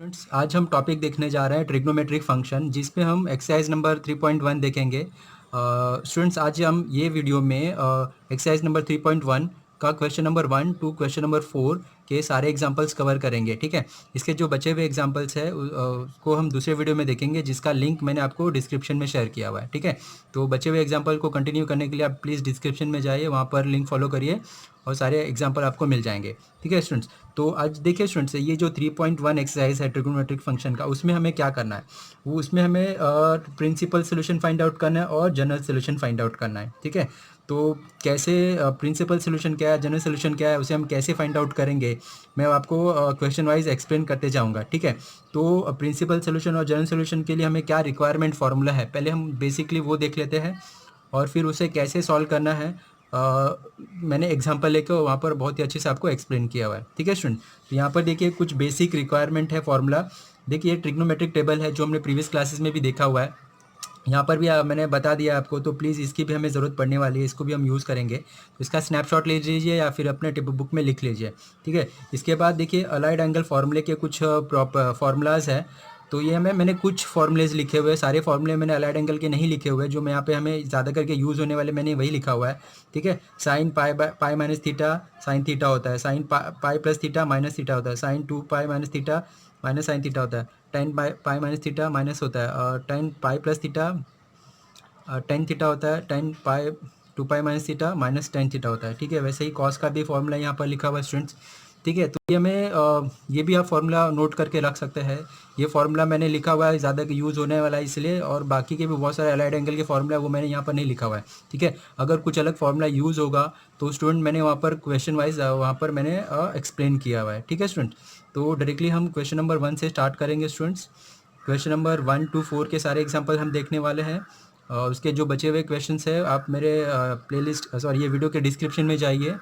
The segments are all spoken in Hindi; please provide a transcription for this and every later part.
स्टूडेंट्स, आज हम टॉपिक देखने जा रहे हैं ट्रिग्नोमेट्रिक फंक्शन, जिसमें हम एक्सरसाइज नंबर 3.1 देखेंगे। स्टूडेंट्स, आज हम ये वीडियो में एक्सरसाइज नंबर 3.1 का question number 1 to question number 4 के सारे एग्जांपल्स कवर करेंगे। ठीक है, इसके जो बचे हुए एग्जांपल्स है उसको हम दूसरे वीडियो में देखेंगे, जिसका लिंक मैंने आपको डिस्क्रिप्शन में शेयर किया हुआ है। ठीक है, तो बचे हुए एग्जाम्पल को कंटिन्यू करने के लिए आप प्लीज़ डिस्क्रिप्शन में जाइए, वहाँ पर लिंक फॉलो करिए और सारे एग्जाम्पल आपको मिल जाएंगे। ठीक है स्टूडेंट्स, तो आज देखिए स्टूडेंट्स, ये जो 3.1 एक्सरसाइज है ट्रिग्नोमेट्रिक फंक्शन का, उसमें हमें क्या करना है, वो उसमें हमें प्रिंसिपल सोल्यूशन फाइंड आउट करना है और जनरल सोल्यूशन फाइंड आउट करना है। ठीक है, तो कैसे प्रिंसिपल सोल्यूशन क्या है, जनरल सोल्यूशन क्या है, उसे हम कैसे फाइंड आउट करेंगे, मैं आपको क्वेश्चन वाइज एक्सप्लेन करते जाऊँगा। ठीक है, तो प्रिंसिपल सोल्यूशन और जनरल सोल्यूशन के लिए हमें क्या रिक्वायरमेंट फार्मूला है, पहले हम बेसिकली वो देख लेते हैं और फिर उसे कैसे सॉल्व करना है। मैंने एग्जांपल लेकर वहाँ पर बहुत ही अच्छे से आपको एक्सप्लेन किया हुआ है। ठीक है स्टूडेंट, तो यहाँ पर देखिए कुछ बेसिक रिक्वायरमेंट है फार्मूला। देखिए ट्रिग्नोमेट्रिक टेबल है जो हमने प्रीवियस क्लासेस में भी देखा हुआ है, यहाँ पर भी मैंने बता दिया आपको, तो प्लीज़ इसकी भी हमें ज़रूरत पड़ने वाली है, इसको भी हम यूज़ करेंगे। तो इसका स्नैपशॉट ले लीजिए या फिर अपने टिप बुक में लिख लीजिए। ठीक है, इसके बाद देखिए अलाइड एंगल फार्मूले के कुछ फार्मूलाज है। तो ये मैंने कुछ फार्मूलेज लिखे हुए हैं, सारे फार्मूले मैंने अलाइड एंगल के नहीं लिखे हुए, जो मैं यहाँ पे हमें ज़्यादा करके यूज़ होने वाले मैंने वही लिखा हुआ है। ठीक है, sine pi minus theta sine theta होता है, sine pi plus theta minus theta होता है, sine 2 pi minus theta minus sine theta होता है, tan pi minus theta minus होता है, और tan pi plus theta tan theta होता है, 2 pi minus theta minus tan theta होता है। ठीक है, वैसे ही कॉस का भी फॉर्मूला यहाँ पर लिखा हुआ है स्टूडेंट्स। ठीक है, तो ये हमें ये भी आप फॉर्मूला नोट करके रख सकते हैं। ये फॉर्मूला मैंने लिखा हुआ है ज़्यादा यूज़ होने वाला है इसलिए, और बाकी के भी बहुत सारे अलाइड एंगल के फॉर्मूला वो मैंने यहाँ पर नहीं लिखा हुआ है। ठीक है, अगर कुछ अलग फॉर्मूला यूज़ होगा तो स्टूडेंट मैंने वहाँ पर क्वेश्चन वाइज वहाँ पर मैंने एक्सप्लेन किया हुआ है। ठीक है स्टूडेंट, तो डायरेक्टली हम क्वेश्चन नंबर 1 से स्टार्ट करेंगे स्टूडेंट्स। क्वेश्चन नंबर 1 टू 4 के सारे एग्जाम्पल हम देखने वाले हैं। उसके जो बचे हुए क्वेश्चंस है आप मेरे प्लेलिस्ट सॉरी ये वीडियो के डिस्क्रिप्शन में जाइए,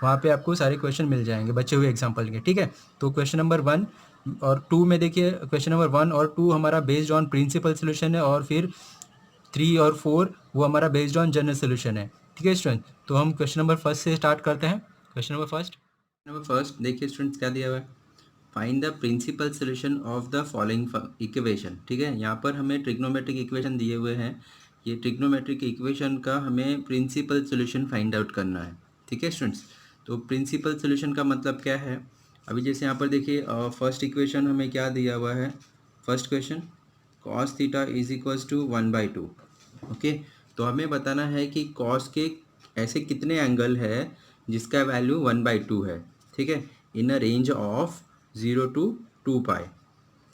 वहाँ पे आपको सारे क्वेश्चन मिल जाएंगे बचे हुए एग्जाम्पल के। ठीक है, तो क्वेश्चन नंबर 1 और 2 में देखिए, क्वेश्चन नंबर 1 और 2 हमारा बेस्ड ऑन प्रिंसिपल सोल्यूशन है, और फिर 3 और 4 वो हमारा बेस्ड ऑन जनरल सोल्यूशन है। ठीक है स्टूडेंट, तो हम क्वेश्चन नंबर फर्स्ट से स्टार्ट करते हैं। क्वेश्चन नंबर फर्स्ट देखिए स्टूडेंट्स, क्या दिया हुआ है, find the principal solution of the following equation. ठीक है, यहाँ पर हमें ट्रिग्नोमेट्रिक इक्वेशन दिए हुए हैं, ये ट्रिग्नोमेट्रिक इक्वेशन का हमें प्रिंसिपल सोल्यूशन फाइंड आउट करना है। ठीक है स्टूडेंट्स, तो प्रिंसिपल सोल्यूशन का मतलब क्या है, अभी जैसे यहाँ पर देखिए फर्स्ट इक्वेशन हमें क्या दिया हुआ है, first question cos theta is equals to 1/2। Okay, तो हमें बताना है कि कॉस के ऐसे कितने एंगल है जिसका वैल्यू 1/2 है। ठीक है, इन अ रेंज ऑफ 0 to 2 पाई।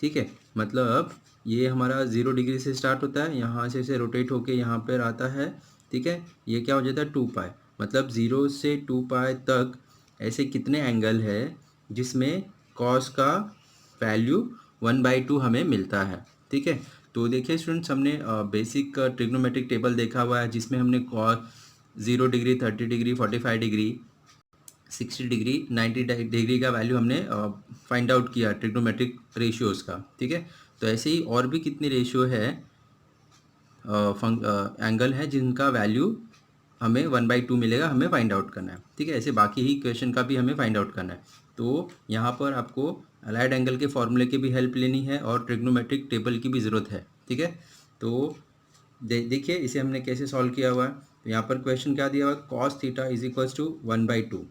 ठीक है, मतलब ये हमारा 0 डिग्री से स्टार्ट होता है, यहाँ से इसे रोटेट होके यहाँ पर आता है। ठीक है, ये क्या हो जाता है 2 पाई, मतलब 0 से 2 पाई तक ऐसे कितने एंगल है जिसमें कॉस का वैल्यू 1/2 हमें मिलता है। ठीक है, तो देखिए स्टूडेंट्स, हमने बेसिक ट्रिग्नोमेट्रिक टेबल देखा हुआ है, जिसमें हमने cos 0 degree, 30 degree, 45 degree, 60 degree, 90 degree का वैल्यू हमने फाइंड आउट किया ट्रिग्नोमेट्रिक रेशियोज़ का। ठीक है, तो ऐसे ही और भी कितनी रेशियो है, एंगल है जिनका वैल्यू हमें 1/2 मिलेगा, हमें फाइंड आउट करना है। ठीक है, ऐसे बाकी ही क्वेश्चन का भी हमें फाइंड आउट करना है। तो यहाँ पर आपको अलाइड एंगल के फॉर्मूले की भी हेल्प लेनी है और ट्रिग्नोमेट्रिक टेबल की भी ज़रूरत है। ठीक है, तो देखिए इसे हमने कैसे सॉल्व किया हुआ है। तो यहाँ पर क्वेश्चन क्या दिया हुआ है, cos theta is equals to 1/2।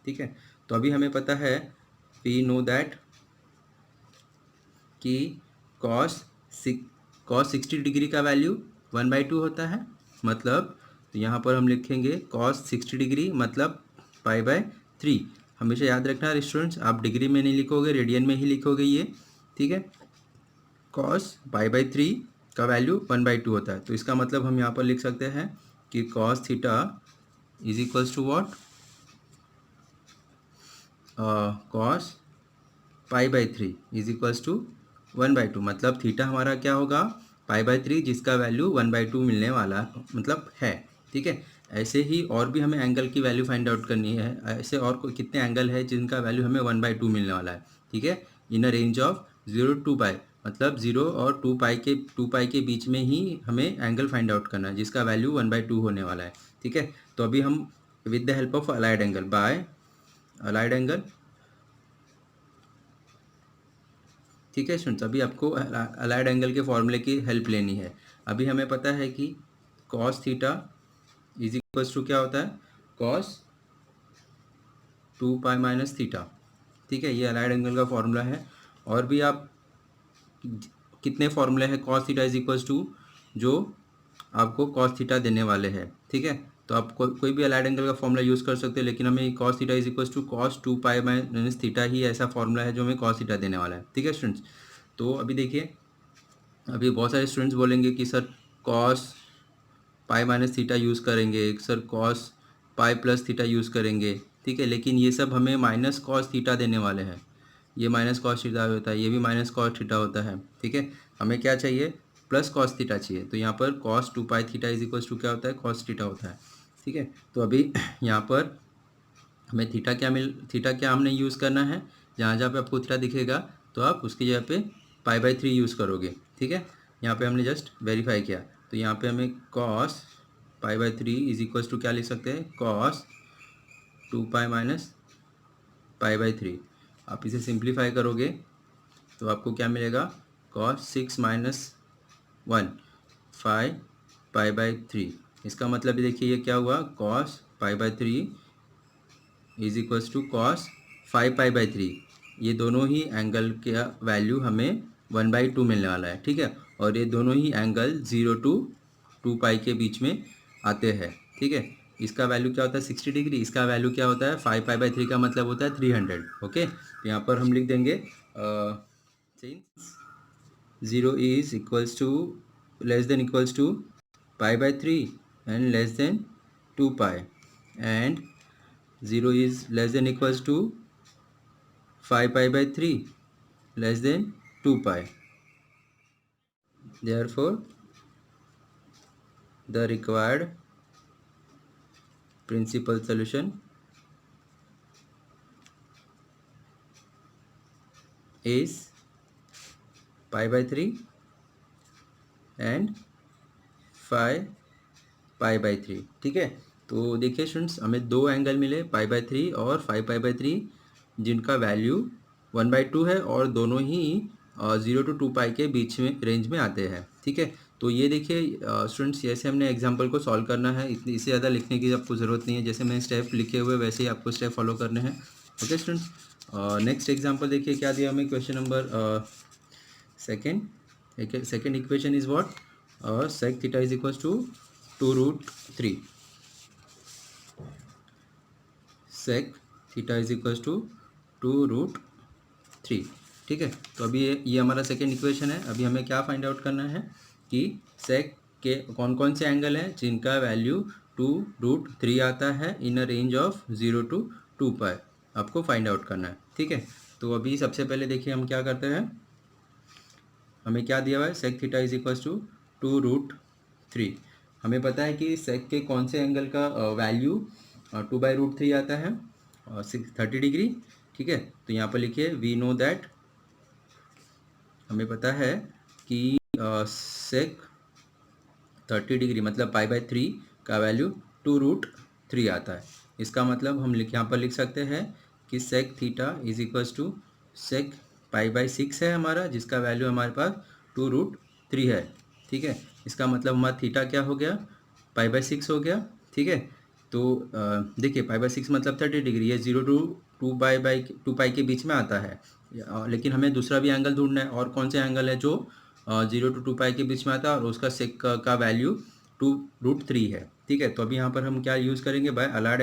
ठीक है, तो अभी हमें पता है, वी नो दैट कि कॉस 60 डिग्री का वैल्यू 1/2 होता है, मतलब तो यहाँ पर हम लिखेंगे कॉस 60 डिग्री मतलब पाई/3। हमेशा याद रखना स्टूडेंट्स, आप डिग्री में नहीं लिखोगे, रेडियन में ही लिखोगे ये। ठीक है, कॉस पाई/3 का वैल्यू 1/2 होता है, तो इसका मतलब हम यहाँ पर लिख सकते हैं कि cos theta is equals to what, cos पाई/3 इज इक्वल्स टू 1/2, मतलब थीटा हमारा क्या होगा, पाई/3, जिसका वैल्यू 1/2 मिलने वाला मतलब है। ठीक है, ऐसे ही और भी हमें एंगल की वैल्यू फाइंड आउट करनी है, ऐसे और कितने एंगल है जिनका वैल्यू हमें 1/2 मिलने वाला है। ठीक है, इन अ रेंज ऑफ 0 to 2 पाई, मतलब 0 और 2 पाई के बीच में ही हमें एंगल फाइंड आउट करना है जिसका वैल्यू 1/2 होने वाला है। ठीक है, तो अभी हम with the help of allied angle, bye allied angle ठीक है स्टूडेंट्स, अभी आपको अलाइड एंगल के फॉर्मूले की हेल्प लेनी है। अभी हमें पता है कि cos theta is equals to क्या होता है, कॉस 2 पाई माइनस थीटा। ठीक है, ये अलाइड एंगल का फॉर्मूला है। और भी आप कितने फॉर्मूले हैं cos theta is equals to, जो आपको कॉस थीटा देने वाले हैं। ठीक है, तो आप कोई भी अलाइड एंगल का फॉर्मूला यूज़ कर सकते हैं, लेकिन हमें cos theta is equals to cos 2 pi minus theta ही ऐसा फॉर्मूला है जो हमें कॉस थीटा देने वाला है। ठीक है स्टूडेंट्स, तो अभी देखिए, अभी बहुत सारे स्टूडेंट्स बोलेंगे कि sir cos pi minus theta use करेंगे, sir cos pi plus theta use करेंगे। ठीक है, लेकिन ये सब हमें माइनस कॉस थीटा देने वाले हैं। ये माइनस कॉस थीटा होता है, ये भी माइनस कॉस थीटा होता है। ठीक है, हमें क्या चाहिए, प्लस कॉस थीटा चाहिए। तो यहाँ पर cos 2 pi theta is equals to क्या होता है, कॉस थीटा होता है। ठीक है, तो अभी यहाँ पर हमें थीटा क्या हमने यूज़ करना है, जहाँ जहाँ पे आपको थीटा दिखेगा तो आप उसकी जगह पे पाई बाई 3 यूज़ करोगे। ठीक है, यहाँ पे हमने जस्ट वेरीफाई किया, तो यहाँ पे हमें cos pi by 3 is equals to क्या लिख सकते हैं, cos 2 pi minus pi by 3। आप इसे सिंप्लीफाई करोगे तो आपको क्या मिलेगा, कॉस 6 माइनस 1 5 पाई बाई 3। इसका मतलब देखिए ये क्या हुआ, cos pi by 3 is equals to cos 5 pi by 3। ये दोनों ही एंगल का वैल्यू हमें 1/2 मिलने वाला है। ठीक है, और ये दोनों ही एंगल 0 to 2 पाई के बीच में आते हैं। ठीक है, इसका वैल्यू क्या होता है 60 डिग्री, इसका वैल्यू क्या होता है 5 पाई बाई 3 का मतलब होता है 300। ओके, तो यहाँ पर हम लिख देंगे since 0 is equals to less than equals to pi by 3 and less than 2 pi, and 0 is less than equals to 5 pi by 3 less than 2 pi. Therefore, the required principal solution is pi by 3 and 5 pi by 3। ठीक है, तो देखिए स्टूडेंट्स, हमें दो एंगल मिले पाई बाई 3 और 5 पाई बाई 3, जिनका वैल्यू 1/2 है और दोनों ही 0 to 2 पाई के बीच में रेंज में आते हैं। ठीक है, तो ये देखिए स्टूडेंट्स, जैसे हमने एग्जांपल को सॉल्व करना है, इतनी इससे ज़्यादा लिखने की आपको ज़रूरत नहीं है। जैसे मैंने स्टेप लिखे हुए वैसे ही आपको स्टेप फॉलो करने हैं। ओके स्टूडेंट्स, नेक्स्ट एग्जाम्पल देखिए क्या दिया हमें, question number second equation is what, sec theta is equals to 2√3। sec theta is equals to 2√3। ठीक है, तो अभी ये हमारा सेकेंड इक्वेशन है। अभी हमें क्या फाइंड आउट करना है कि sec के कौन कौन से एंगल हैं जिनका वैल्यू 2√3 आता है इन अ रेंज ऑफ 0 to 2 पाई, आपको फाइंड आउट करना है। ठीक है, तो अभी सबसे पहले देखिए हम क्या करते हैं, हमें क्या दिया हुआ है, sec theta is equals to 2√3। हमें पता है कि sec के कौन से एंगल का वैल्यू 2/√3 आता है, 30 डिग्री। ठीक है, तो यहाँ पर लिखिए वी नो दैट, हमें पता है कि sec 30 डिग्री मतलब पाई बाई 3 का वैल्यू 2√3 आता है। इसका मतलब हम यहाँ पर लिख सकते हैं कि sec theta is equals to sec pi by 6 है हमारा, जिसका वैल्यू हमारे पास 2√3 है। ठीक है, इसका मतलब हमारा थीटा क्या हो गया, पाई बाई 6 हो गया। ठीक है, तो देखिए पाई बाई 6 मतलब 30 डिग्री, ये 0 to 2 पाई के बीच में आता है। लेकिन हमें दूसरा भी एंगल ढूंढना है, और कौन से एंगल है जो 0 to 2 पाई के बीच में आता है और उसका सेक का वैल्यू 2√3 है। ठीक है, तो अभी यहाँ पर हम क्या यूज़ करेंगे, बाय अलाइड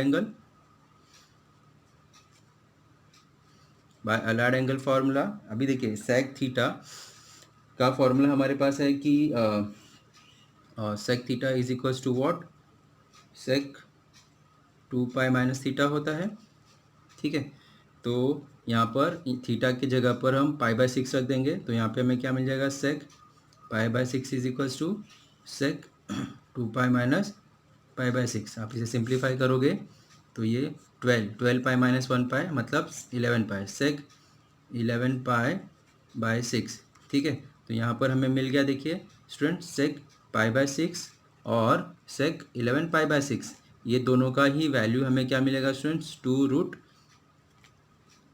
एंगल फार्मूला। अभी देखिए सेक थीटा का फॉर्मूला हमारे पास है कि sec theta is equals to what, sec 2 pi minus theta होता है। ठीक है, तो यहाँ पर थीटा की जगह पर हम पाई बाई 6 रख देंगे, तो यहाँ पे हमें क्या मिल जाएगा, sec pi by 6 is equals to sec 2 pi minus pi by 6। आप इसे सिंप्लीफाई करोगे तो ये 12 पाई माइनस 1 पाई मतलब 11 पाई, सेक 11 पाई बाई 6। ठीक है, तो यहाँ पर हमें मिल गया, देखिए स्टूडेंट, सेक पाई बाई 6 और सेक 11 पाई बाई 6, ये दोनों का ही वैल्यू हमें क्या मिलेगा स्टूडेंट्स,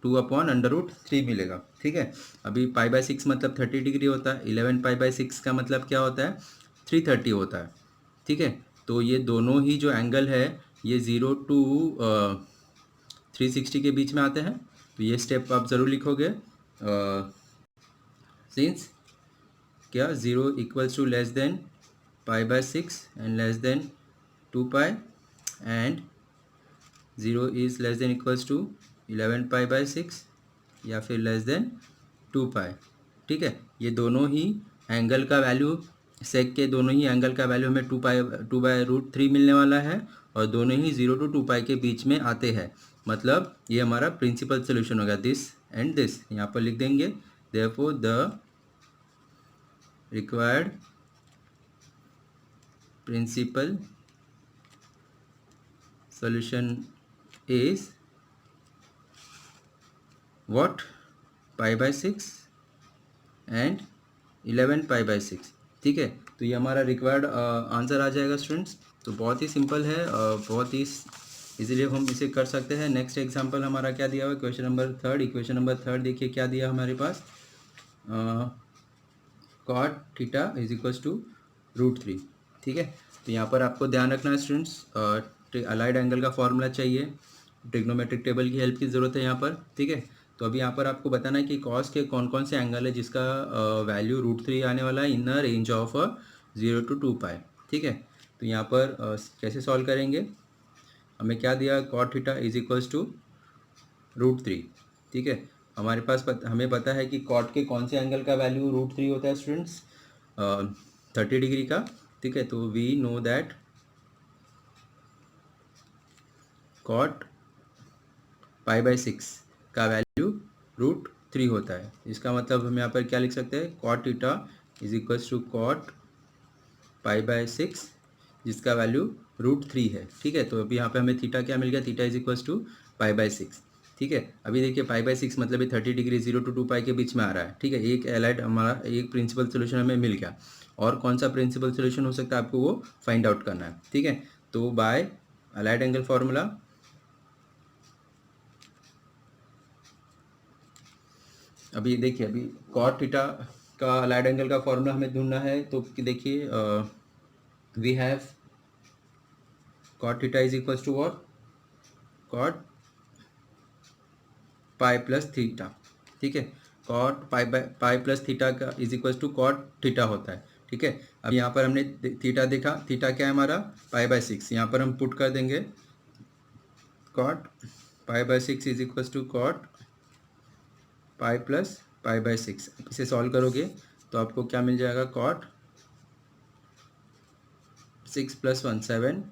2/√3 मिलेगा। ठीक है, अभी π/6 मतलब 30 डिग्री होता है, 11 π/6 का मतलब क्या होता है, 330 होता है। ठीक है, तो ये दोनों ही जो एंगल है ये 0 to 360 के बीच में आते हैं। तो ये स्टेप आप ज़रूर लिखोगे। सिंस क्या 0 equals to less than π/6 and less than 2π and 0 is less than equals to 11 π/6 या फिर लेस देन 2π। ठीक है, ये दोनों ही एंगल का वैल्यू, सेक के दोनों ही एंगल का वैल्यू हमें 2/√3 मिलने वाला है और दोनों ही 0 to 2π के बीच में आते हैं। मतलब ये हमारा प्रिंसिपल सोल्यूशन होगा, दिस एंड दिस यहाँ पर लिख देंगे। Therefore the required principal solution is what, π/6 and 11 π/6। ठीक है, तो ये हमारा रिक्वायर्ड आंसर आ जाएगा स्टूडेंट्स। तो बहुत ही सिंपल है, बहुत ही इजीली हम इसे कर सकते हैं। नेक्स्ट एग्जांपल हमारा क्या दिया हुआ है, क्वेश्चन नंबर 3। इक्वेशन नंबर 3 देखिए क्या दिया हमारे पास, cot theta is equals to √3। ठीक है, तो यहाँ पर आपको ध्यान रखना है स्टूडेंट्स, अलाइड एंगल का फॉर्मूला चाहिए, ट्रिग्नोमेट्रिक टेबल की हेल्प की ज़रूरत है यहाँ पर। ठीक है, तो अभी यहाँ पर आपको बताना है कि कॉस के कौन कौन से एंगल है जिसका वैल्यू √3 आने वाला है in the range of 0 to 2π। ठीक है, तो यहाँ पर कैसे सॉल्व करेंगे, हमें क्या दिया, cot theta is equals to √3। ठीक है, हमारे पास हमें पता है कि कॉट के कौन से एंगल का वैल्यू √3 होता है स्टूडेंट्स, 30 डिग्री का। ठीक है, तो वी नो दैट कॉट π/6 का वैल्यू √3 होता है। इसका मतलब हम यहाँ पर क्या लिख सकते हैं, cot theta is equals to cot π/6 जिसका वैल्यू √3 है। ठीक है, तो अभी यहाँ पे हमें थीटा क्या मिल गया, थीटा इज इक्वल्स टू π/6। ठीक है, अभी देखिए π/6 मतलब ये 30 डिग्री 0 to 2π के बीच में आ रहा है। ठीक है, एक एलाइड हमारा एक प्रिंसिपल सोल्यूशन हमें मिल गया, और कौन सा प्रिंसिपल सोल्यूशन हो सकता है आपको वो फाइंड आउट करना है। ठीक है, तो बाय अलाइड एंगल फॉर्मूला, अभी देखिए अभी cot थीटा का अलाइड एंगल का फॉर्मूला हमें ढूंढना है। तो देखिए we have cot theta is equals to what, cot π+θ। ठीक है, cot π+θ का is equals to cot theta होता है। ठीक है, अब यहाँ पर हमने थीटा देखा, थीटा क्या है हमारा π/6, यहाँ पर हम पुट कर देंगे cot π/6 is equals to cot π+π/6। इसे सॉल्व करोगे तो आपको क्या मिल जाएगा, cot 6 + 1 7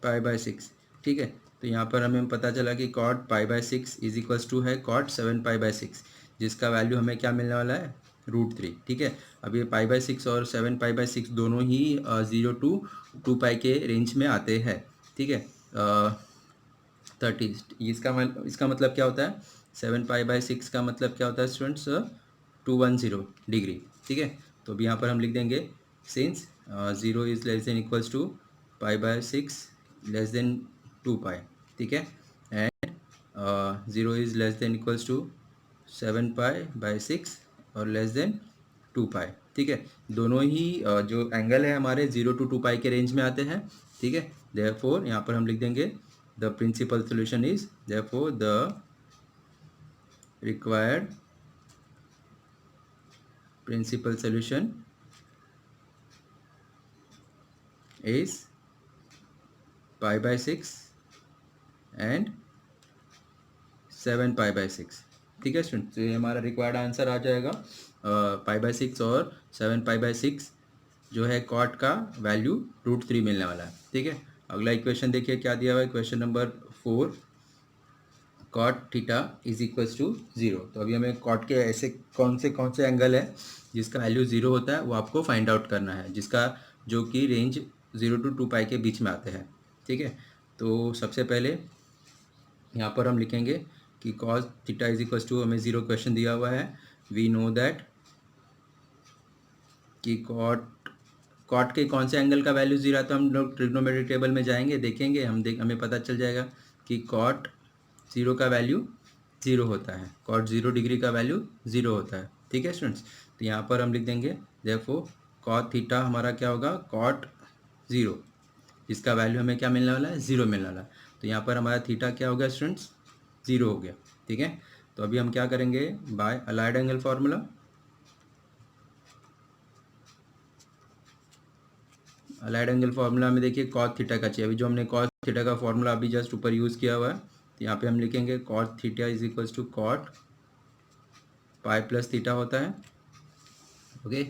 π/6। ठीक है, तो यहाँ पर हमें पता चला कि cot π/6 इज इक्वल्स टू है cot 7 π/6 जिसका वैल्यू हमें क्या मिलने वाला है, √3। ठीक है, अब ये π/6 और 7 π/6 दोनों ही 0 to 2π के रेंज में आते हैं। ठीक है, 30 इसका मतलब क्या होता है, 7 π/6 का मतलब क्या होता है स्टूडेंट्स, 210 डिग्री। ठीक है, तो अभी यहाँ पर हम लिख देंगे since 0 is less than equals to π/6 less than 2π। ठीक है, and 0 is less than equals to 7 π/6 और लेस देन 2π। ठीक है, दोनों ही जो एंगल है हमारे 0 to 2π के रेंज में आते हैं। ठीक है, देयरफॉर यहाँ पर हम लिख देंगे the principal solution is, therefore the required principal solution is π/6 and 7 π/6। ठीक है स्टूडेंट, तो ये हमारा रिक्वायर्ड आंसर आ जाएगा, π/6 और 7 π/6 जो है कॉट का वैल्यू √3 मिलने वाला है। ठीक है, अगला इक्वेशन देखिए क्या दिया हुआ है, question number 4, cot theta is equals to 0। तो अभी हमें कॉट के ऐसे कौन से एंगल है जिसका वैल्यू 0 होता है वो आपको फाइंड आउट करना है, जिसका जो कि रेंज 0 to 2π के बीच में आते हैं। ठीक है, तो सबसे पहले यहाँ पर हम लिखेंगे कि cos theta is equals to, हमें 0 क्वेश्चन दिया हुआ है, वी नो दैट कि कॉट के कौन से एंगल का वैल्यू 0 आता है। हम लोग ट्रिग्नोमेट्रिक टेबल में जाएंगे, देखेंगे, हमें पता चल जाएगा कि cot 0 का वैल्यू ज़ीरो होता है, कॉट 0 डिग्री का वैल्यू 0 होता है। ठीक है स्टूडेंट्स, तो यहाँ पर हम लिख देंगे देयरफॉर कॉट थीटा हमारा क्या होगा, कॉट 0, जिसका वैल्यू हमें क्या मिलने वाला है, 0 मिलने वाला है। तो यहाँ पर हमारा थीटा क्या हो गया स्टूडेंट्स, 0 हो गया। ठीक है, तो अभी हम क्या करेंगे, by allied angle formula, allied angle formula में देखिए कॉट थीटा का चाहिए। अभी जो हमने कॉट थीटा का फार्मूला अभी जस्ट ऊपर यूज़ किया हुआ है, तो यहाँ पे हम लिखेंगे cot theta is equals to cot pi plus theta होता है। ओके,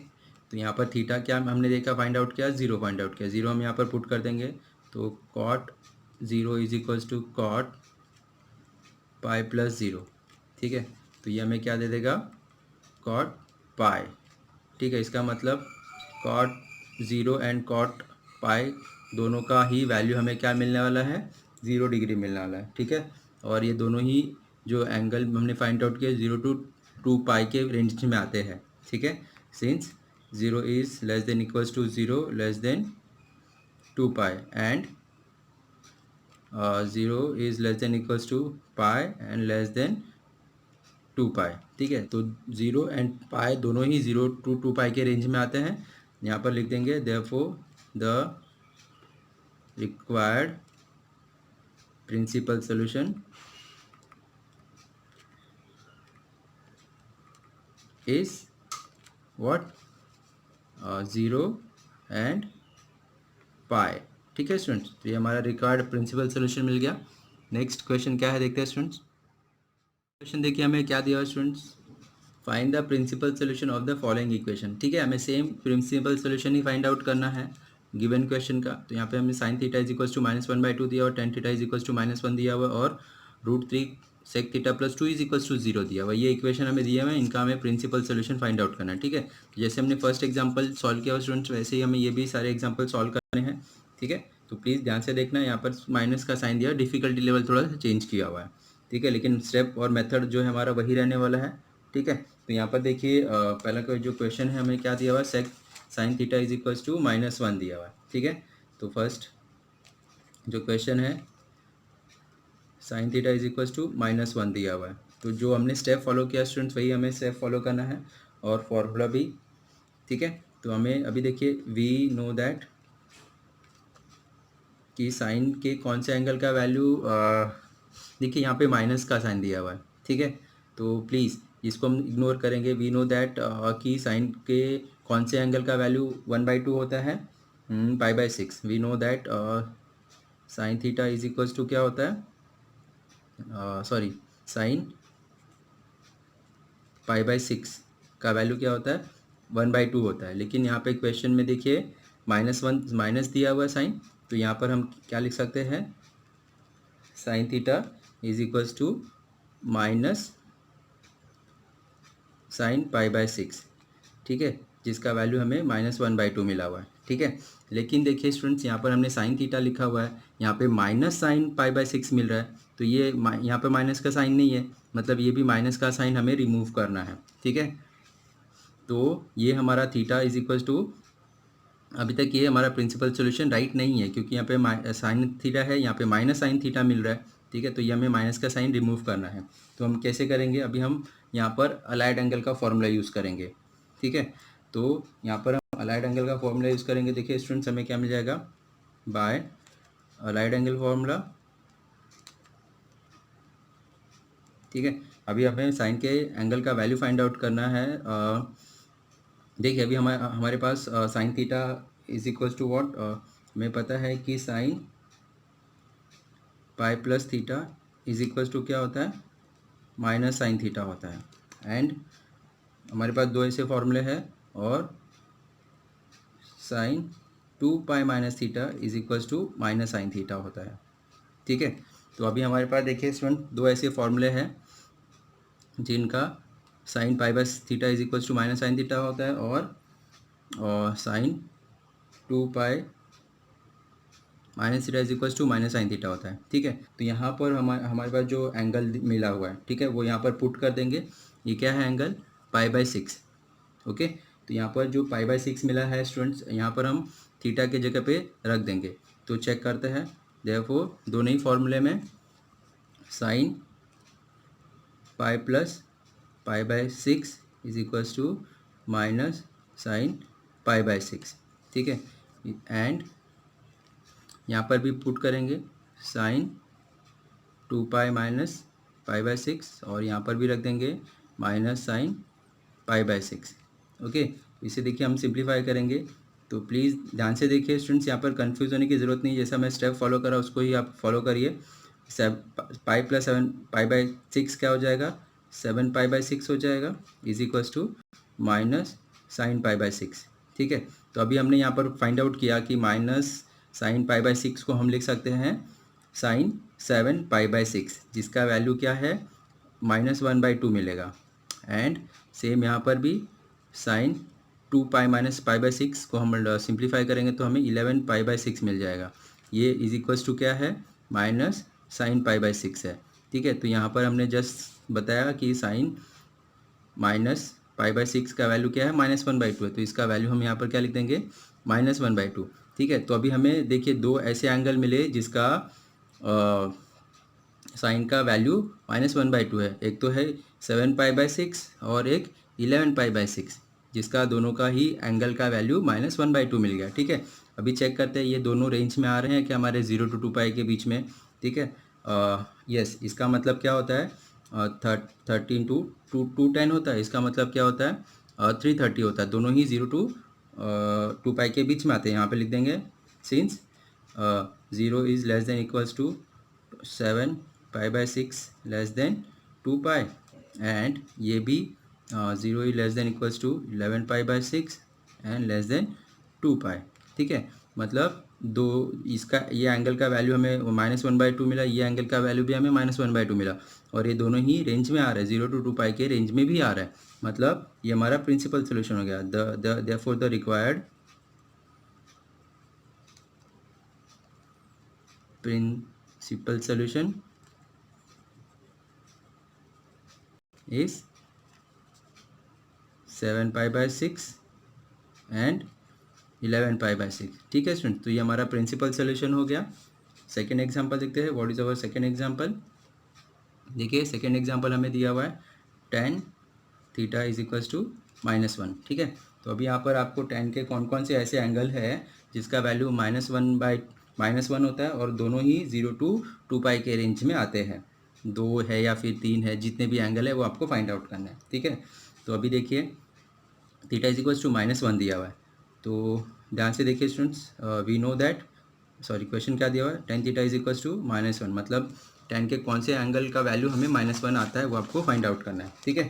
तो यहाँ पर थीटा क्या हमने देखा, फाइंड आउट किया, 0 फाइंड आउट किया, 0 हम यहाँ पर पुट कर देंगे। तो cot 0 is equals to cot pi plus 0। ठीक है, तो ये हमें क्या दे देगा, कॉट पाई। ठीक है, इसका मतलब कॉट 0 एंड कॉट पाई दोनों का ही वैल्यू हमें क्या मिलने वाला है, 0 डिग्री मिलने वाला है। ठीक है, और ये दोनों ही जो एंगल हमने फाइंड आउट किया 0 to 2 पाई के रेंज में आते हैं। ठीक है, since 0 is less than equals to 0 less than 2 pi and 0 is less than equals to pi and less than 2 pi. ठीक है, तो 0 एंड पाई दोनों ही 0 to 2 पाई के रेंज में आते हैं। यहाँ पर लिख देंगे therefore the required principal solution is what, 0 and pi. ठीक है स्टूडेंट्स, तो ये हमारा रिक्वायर्ड प्रिंसिपल सोल्यूशन मिल गया। नेक्स्ट क्वेश्चन क्या है देखते हैं स्टूडेंट्स। क्वेश्चन देखिए हमें क्या दिया है students, find the principal solution of the following equation. ठीक है, हमें सेम प्रिंसिपल सोल्यूशन ही फाइंड आउट करना है गिवन क्वेश्चन का। तो यहाँ पे हमें sine theta is equals to -1/2 दिया और tan theta is equals to -1 दिया हुआ और √3 sec theta plus 2 is equals to 0 दिया हुआ। ये इक्वेशन हमें दिए हुए हैं, इनका हमें प्रिंसिपल सोल्यूशन फाइंड आउट करना है। ठीक है, तो जैसे हमने फर्स्ट एग्जाम्पल सॉल्व किया स्टूडेंट्स, वैसे ही हमें ये भी सारे एग्जाम्पल सॉल्व करने हैं। ठीक है, तो प्लीज़ ध्यान से देखना, यहाँ पर माइनस का साइन दिया, डिफिकल्टी लेवल थोड़ा सा चेंज किया हुआ है। ठीक है, लेकिन स्टेप और मेथड जो है हमारा वही रहने वाला है। ठीक है, तो यहाँ पर देखिए पहला कोई जो क्वेश्चन है हमें क्या दिया हुआ है, sec sine theta is equals to -1 दिया हुआ है। ठीक है, तो फर्स्ट जो क्वेश्चन है sine theta is equals to -1 दिया हुआ है। तो जो हमने स्टेप फॉलो किया स्टूडेंट्स, वही हमें स्टेप फॉलो करना है और फॉर्मूला भी। ठीक है, तो हमें अभी देखिए वी नो दैट कि साइन के कौन से एंगल का वैल्यू, देखिए यहाँ पे माइनस का साइन दिया हुआ है। ठीक है, तो प्लीज़ इसको हम इग्नोर करेंगे। वी नो दैट कि साइन के कौन से एंगल का वैल्यू 1/2 होता है, π/6। We know that sine theta is equals to क्या होता है, सॉरी साइन π/6 का वैल्यू क्या होता है, 1/2 होता है। लेकिन यहाँ पे क्वेश्चन में देखिए -1 माइनस दिया हुआ है साइन, तो यहाँ पर हम क्या लिख सकते हैं, sine theta is equals to minus sine π/6। ठीक है, जिसका वैल्यू हमें -1/2 मिला हुआ है। ठीक है, लेकिन देखिए स्टूडेंट्स यहाँ पर हमने साइन थीटा लिखा हुआ है, यहाँ पे माइनस साइन π/6 मिल रहा है, तो ये यहाँ पे माइनस का साइन नहीं है, मतलब ये भी माइनस का साइन हमें रिमूव करना है। ठीक है, तो ये हमारा थीटा इज इक्वल्स टू, अभी तक ये हमारा प्रिंसिपल सोल्यूशन राइट नहीं है, क्योंकि यहाँ पे साइन थीटा है, यहाँ पे माइनस साइन थीटा मिल रहा है। ठीक है, तो ये हमें माइनस का साइन रिमूव करना है। तो हम कैसे करेंगे, अभी हम यहाँ पर अलाइड एंगल का फॉर्मूला यूज़ करेंगे। ठीक है, तो यहाँ पर हम अलाइड एंगल का फॉर्मूला यूज़ करेंगे। देखिए स्टूडेंट्स हमें क्या मिल जाएगा, बाय अलाइड एंगल फॉर्मूला। ठीक है, अभी हमें साइन के एंगल का वैल्यू फाइंड आउट करना है। देखिए अभी हमारे पास sine theta is equals to what, हमें पता है कि sine pi plus theta is equals to क्या होता है, माइनस साइन थीटा होता है। एंड हमारे पास दो ऐसे फॉर्मूले हैं, और sine 2 pi minus theta is equals to minus sine theta होता है। ठीक है, तो अभी हमारे पास देखिए स्टूडेंट दो ऐसे फॉर्मूले हैं जिनका sine pi by theta is equals to minus sine theta होता है, और sine 2 pi minus theta is equals to minus sine theta होता है। ठीक है, तो यहाँ पर हमारे पास जो एंगल मिला हुआ है, ठीक है, वो यहाँ पर पुट कर देंगे। ये क्या है एंगल, π/6। ओके, तो यहाँ पर जो π/6 मिला है स्टूडेंट्स, यहाँ पर हम थीटा के जगह पे रख देंगे। तो चेक करते हैं, देखो दोनों ही फॉर्मूले में sine pi plus pi by 6 is equals to minus sine pi by 6, ठीक है। एंड यहाँ पर भी पुट करेंगे sine 2 pi minus pi by 6 और यहाँ पर भी रख देंगे minus sine pi by 6। Okay, इसे देखिए हम सिंप्लीफाई करेंगे, तो प्लीज़ ध्यान से देखिए स्टूडेंट्स, यहाँ पर कंफ्यूज होने की ज़रूरत नहीं, जैसा मैं स्टेप फॉलो करा उसको ही आप फॉलो करिए। पाई प्लस 7 पाई बाय 6 क्या हो जाएगा, 7 पाई बाय 6 हो जाएगा is equals to minus sine pi by 6, ठीक है। तो अभी हमने यहाँ पर फाइंड आउट किया कि माइनस साइन पाई बाय 6 को हम लिख सकते हैं साइन 7 पाई बाय 6, जिसका वैल्यू क्या है -1/2 मिलेगा। एंड सेम यहाँ पर भी sine 2 pi minus pi by 6 को हम सिंप्लीफाई करेंगे तो हमें 11 पाई बाय 6 मिल जाएगा। ये इज इक्वल्स टू क्या है, माइनस साइन पाई बाय 6 है, ठीक है। तो यहाँ पर हमने जस्ट बताया कि साइन माइनस पाई बाय 6 का वैल्यू क्या है, -1/2 है, तो इसका वैल्यू हम यहाँ पर क्या लिख देंगे, -1/2, ठीक है। तो अभी हमें देखिए दो ऐसे एंगल मिले जिसका साइन का वैल्यू -1/2 है। एक तो है 7 पाई बाय 6 और एक 11 पाई बाय 6, जिसका दोनों का ही एंगल का वैल्यू -1/2 मिल गया, ठीक है। अभी चेक करते हैं ये दोनों रेंज में आ रहे हैं कि हमारे 0 to 2 पाई के बीच में, ठीक है। यस, इसका मतलब क्या होता है, 13 to 210 होता है, इसका मतलब क्या होता है 330 होता है। दोनों ही 0 to 2 पाई के बीच में आते हैं। यहाँ पे लिख देंगे since 0 is less than equals to 7 pi by 6 less than 2 pi, and ये भी 0 is less than equals to 11 pi by 6 and less than 2 pi, ठीक है। मतलब दो इसका ये एंगल का वैल्यू हमें -1/2 मिला, ये एंगल का वैल्यू भी हमें -1/2 मिला, और ये दोनों ही रेंज में आ रहा है, 0 to 2 पाई के रेंज में भी आ रहा है। मतलब ये हमारा प्रिंसिपल सोल्यूशन हो गया। Therefore the required principal solution is 7 pi by 6 and 11 pi by 6, ठीक है स्टूडेंट। तो ये हमारा प्रिंसिपल सोल्यूशन हो गया। सेकेंड एग्जाम्पल देखते हैं, what is our second example. देखिए सेकेंड एग्जाम्पल हमें दिया हुआ है tan theta is equals to -1, ठीक है। तो अभी यहाँ पर आपको tan के कौन कौन से ऐसे एंगल है जिसका वैल्यू -1 होता है और दोनों ही 0 to 2 पाई के रेंज में आते हैं, 2 है या फिर 3 है, जितने भी एंगल है वो आपको फाइंड आउट करना है, ठीक है। तो अभी देखिए थीटा इज इक्वल्स टू -1 दिया हुआ है, तो ध्यान से देखिए students, we know that, sorry question क्या दिया हुआ है, tan theta is equals to -1, मतलब tan के कौन से एंगल का वैल्यू हमें -1 आता है वो आपको फाइंड आउट करना है, ठीक है।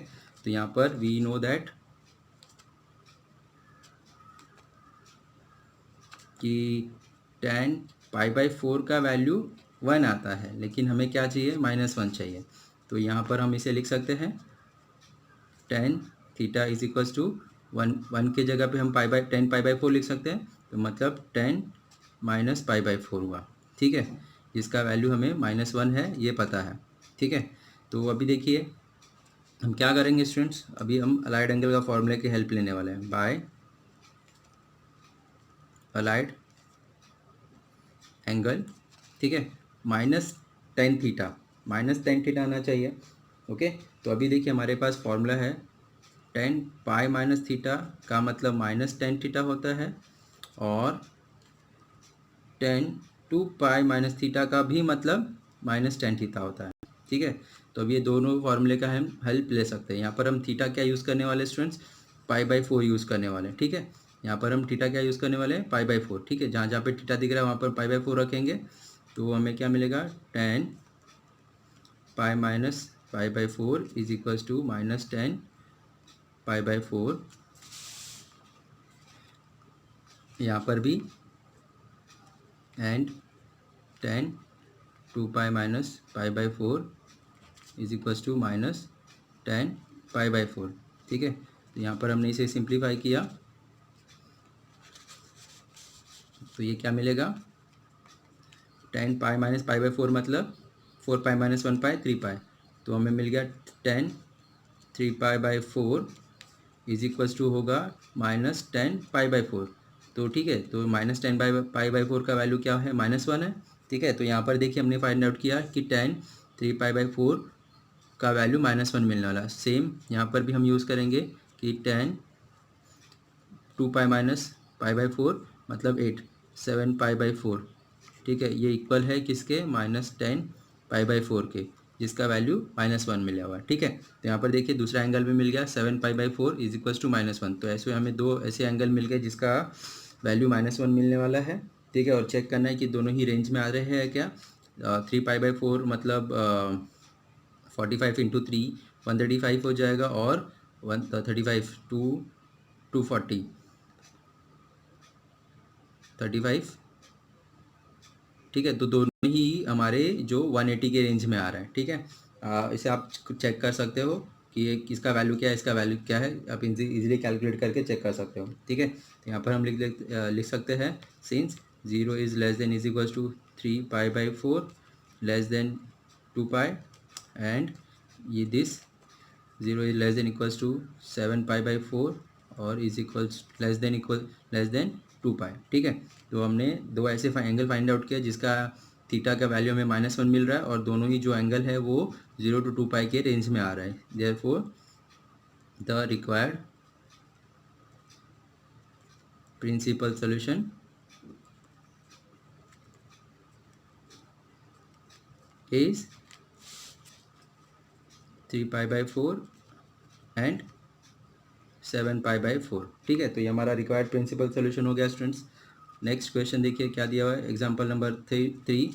तो यहाँ पर वी नो दैट कि tan पाई बाय 4 का वैल्यू 1 आता है, लेकिन हमें क्या चाहिए, -1 चाहिए। तो यहाँ पर हम इसे लिख सकते हैं tan theta is equals to 1 के जगह पे हम tan पाई बाय 4 लिख सकते हैं, तो मतलब tan माइनस पाई बाय 4 हुआ, ठीक है। जिसका वैल्यू हमें -1 है ये पता है, ठीक है। तो अभी देखिए हम क्या करेंगे स्टूडेंट्स, अभी हम अलाइड एंगल का फॉर्मूले की हेल्प लेने वाले हैं, बाय अलाइड एंगल, ठीक है, -tan थीटा आना चाहिए, ओके। तो अभी देखिए हमारे पास फॉर्मूला है tan पाई माइनस थीटा का मतलब -tan थीटा होता है, और tan 2 पाई माइनस थीटा का भी मतलब -tan थीटा होता है, ठीक है। तो अब ये दोनों फॉर्मूले का हम हेल्प ले सकते हैं। यहाँ पर हम थीटा क्या यूज़ करने वाले स्टूडेंट्स, पाई बाय 4 यूज़ करने वाले हैं, ठीक है। यहाँ पर हम थीटा क्या यूज़ करने वाले हैं, पाई बाय 4, ठीक है। जहाँ जहाँ पे थीटा दिख रहा है वहाँ पर पाई बाय 4 रखेंगे, तो हमें क्या मिलेगा, tan pi minus pi by 4 is equals to -tan pi by 4। यहाँ पर भी and tan 2 pi minus pi by 4 is equals to -tan pi by 4, ठीक है। तो यहाँ पर हमने इसे सिंप्लीफाई किया, तो ये क्या मिलेगा, tan pi minus pi by 4 मतलब 4 पाई माइनस 1 पाई 3 पाई, तो हमें मिल गया tan 3 pi by 4 is equals to होगा -tan पाई बाय 4, तो ठीक है। तो -tan पाई बाय 4 का वैल्यू क्या है, -1 है, ठीक है। तो यहाँ पर देखिए हमने फाइंड आउट किया कि tan 3 पाई बाय 4 का वैल्यू -1 मिलने वाला। सेम यहाँ पर भी हम यूज़ करेंगे कि 10 2π-π/4 मतलब 8 7π/4, ठीक है। ये इक्वल है किसके, -10π/4 के, जिसका वैल्यू -1 मिला हुआ है, ठीक है। तो यहाँ पर देखिए दूसरा एंगल भी मिल गया, 7π/4 इज इक्वल्स टू -1। तो ऐसे हमें दो ऐसे एंगल मिल गए जिसका वैल्यू -1 मिलने वाला है, ठीक है। और चेक करना है कि दोनों ही रेंज में आ रहे हैं क्या। 3π/4 मतलब 45 इंटू 3 135 हो जाएगा, और 135 240 35, ठीक है। तो दोनों ही हमारे जो 180 के रेंज में आ रहा है, ठीक है। इसे आप चेक कर सकते हो कि ये किसका वैल्यू क्या है, इसका वैल्यू क्या है, आप इजीली कैलकुलेट करके चेक कर सकते हो, ठीक है। तो यहाँ पर हम लिख सकते हैं, since 0 is less than is equals to 3π/4 less than 2π, and ये this 0 is less than equals to 7π/4 और इज इक्वल्स लेस देन 2π, ठीक है। तो हमने दो ऐसे एंगल फाइंड आउट किया जिसका थीटा का वैल्यू हमें -1 मिल रहा है, और दोनों ही जो एंगल है वो 0 to 2π के रेंज में आ रहा है। Therefore the required principal solution is 3π/4 and 7π/4, ठीक है। तो ये हमारा रिक्वायर्ड प्रिंसिपल सोल्यूशन हो गया स्टूडेंट्स। नेक्स्ट क्वेश्चन देखिए क्या दिया हुआ है, example number 3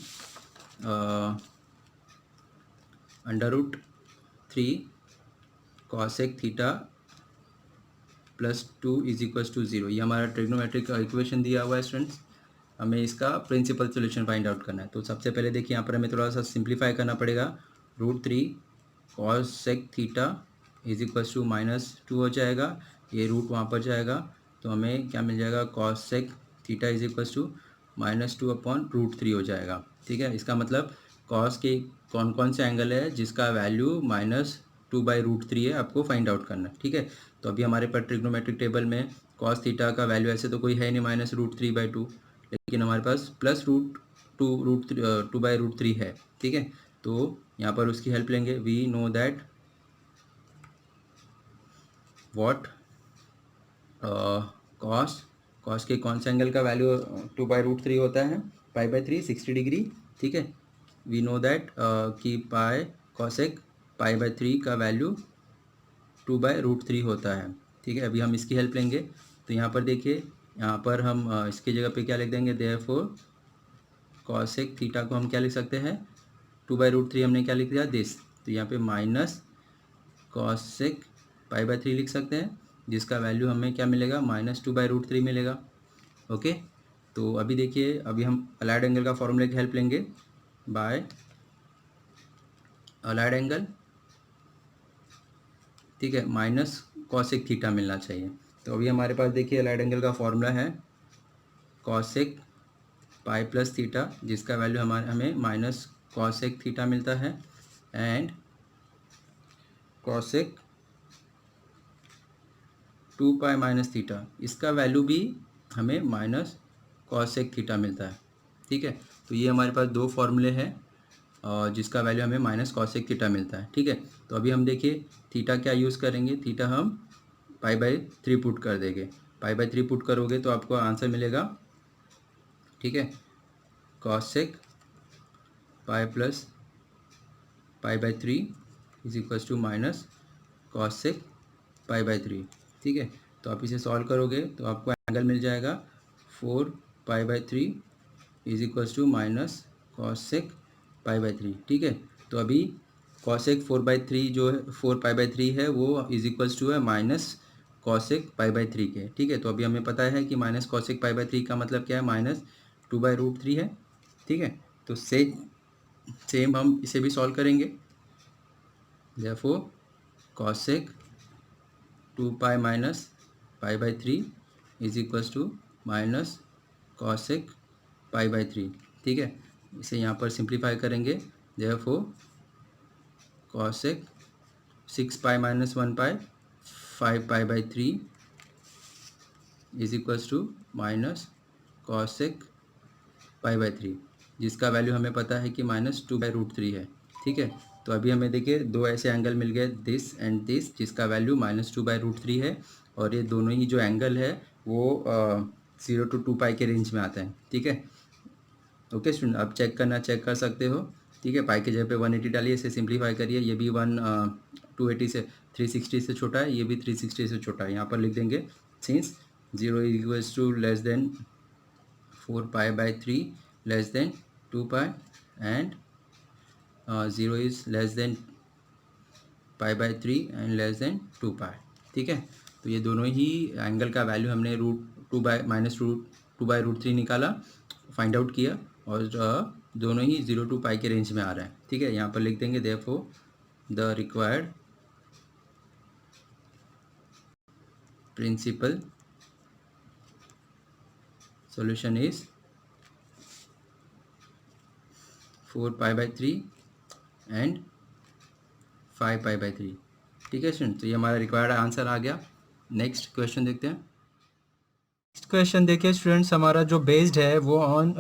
√3 cosec theta +2 is equals to 0। ये हमारा ट्रिग्नोमेट्रिक इक्वेशन दिया हुआ है स्टूडेंट्स। हमें इसका प्रिंसिपल सोल्यूशन फाइंड आउट करना है। तो सबसे पहले देखिए यहाँ पर हमें थोड़ा सा सिंप्लीफाई करना पड़ेगा। √3 cosec theta is equals to -2 हो जाएगा, ये रूट वहाँ पर जाएगा, तो हमें क्या मिल जाएगा, cosec theta is equals to -2/√3 हो जाएगा, ठीक है। इसका मतलब cos के कौन कौन से एंगल है जिसका वैल्यू -2/√3 है, आपको फाइंड आउट करना है, ठीक है। तो अभी हमारे पास ट्रिग्नोमेट्रिक टेबल में cos थीटा का वैल्यू ऐसे तो कोई है नहीं -√3/2, लेकिन हमारे पास +2/√3 है, ठीक है। तो यहाँ पर उसकी हेल्प लेंगे। We know that what cos के कौन से एंगल का वैल्यू 2/√3 होता है, π/3 60 डिग्री, ठीक है। वी नो दैट कि पाई कॉसेक π/3 का वैल्यू 2/√3 होता है, ठीक है। अभी हम इसकी हेल्प लेंगे। तो यहाँ पर देखिए, यहाँ पर हम इसकी जगह पे क्या लिख देंगे, देयरफॉर कॉसेक थीटा को हम क्या लिख सकते हैं, 2/√3 हमने क्या लिख दिया, दिस। तो यहाँ पे माइनस कॉसेक π/3 लिख सकते हैं, जिसका वैल्यू हमें क्या मिलेगा, -2/√3 मिलेगा, ओके। तो अभी देखिए, अभी हम अलाइड एंगल का फॉर्मूले की हेल्प लेंगे, बाय अलाइड एंगल, ठीक है, माइनस कॉसेक थीटा मिलना चाहिए। तो अभी हमारे पास देखिए अलाइड एंगल का फॉर्मूला है कॉसेक पाई प्लस थीटा, जिसका वैल्यू हमें माइनस कॉसेक थीटा मिलता है, एंड कॉसेक 2π माइनस थीटा, इसका वैल्यू भी हमें माइनस कॉसेक थीटा मिलता है, ठीक है। तो ये हमारे पास दो फॉर्मूले हैं और जिसका वैल्यू हमें माइनस कॉसेक थीटा मिलता है, ठीक है। तो अभी हम देखिए थीटा क्या यूज़ करेंगे, थीटा हम π/3 पुट कर देंगे। π/3 पुट करोगे तो आपको आंसर मिलेगा, ठीक है, cosec pi plus π/3 is equals to minus cosec π/3, ठीक है। तो आप इसे सॉल्व करोगे तो आपको एंगल मिल जाएगा 4π/3 is equals to minus cosec π/3, ठीक है। तो अभी कॉसेक 4/3 जो है 4π/3 है वो इज इक्वल्स टू है माइनस कॉसेक π/3 के, ठीक है। तो अभी हमें पता है कि माइनस कॉसेक π/3 का मतलब क्या है, -2/√3 है, ठीक है। तो सेम हम इसे भी सॉल्व करेंगे। Therefore cosec 2π minus π/3 is equals to minus cosec π/3, ठीक है। इसे यहाँ पर सिंप्लीफाई करेंगे। Therefore cosec 6π minus 1π 5π/3 is equals to minus cosec π/3, जिसका वैल्यू हमें पता है कि -2/√3 है, ठीक है। तो अभी हमें देखिए दो ऐसे एंगल मिल गए, दिस एंड दिस, जिसका वैल्यू -2/√3 है, और ये दोनों ही जो एंगल है वो 0 to 2 पाई के रेंज में आते हैं। ठीक है, ओके स्टूडेंट, आप चेक कर सकते हो। ठीक है, पाई के जगह पे 180 डालिए, इसे सिंप्लीफाई करिए। ये भी 280 से 360 से छोटा है, ये भी 360 से छोटा है। यहाँ पर लिख देंगे since 0 equals to less than 4π/3 less than 2 pi and 0 is less than π/3 and less than 2 pi. ठीक है, तो ये दोनों ही एंगल का वैल्यू हमने -2/√3 निकाला, फाइंड आउट किया, और दोनों ही 0 to पाई के रेंज में आ रहे हैं। ठीक है, यहाँ पर लिख देंगे therefore the required principal solution is 4π/3 and 5π/3। ठीक है स्टूडेंट, तो ये हमारा रिक्वायर्ड आंसर आ गया। नेक्स्ट क्वेश्चन देखते हैं। नेक्स्ट क्वेश्चन देखिए स्टूडेंट्स, हमारा जो बेस्ड है वो on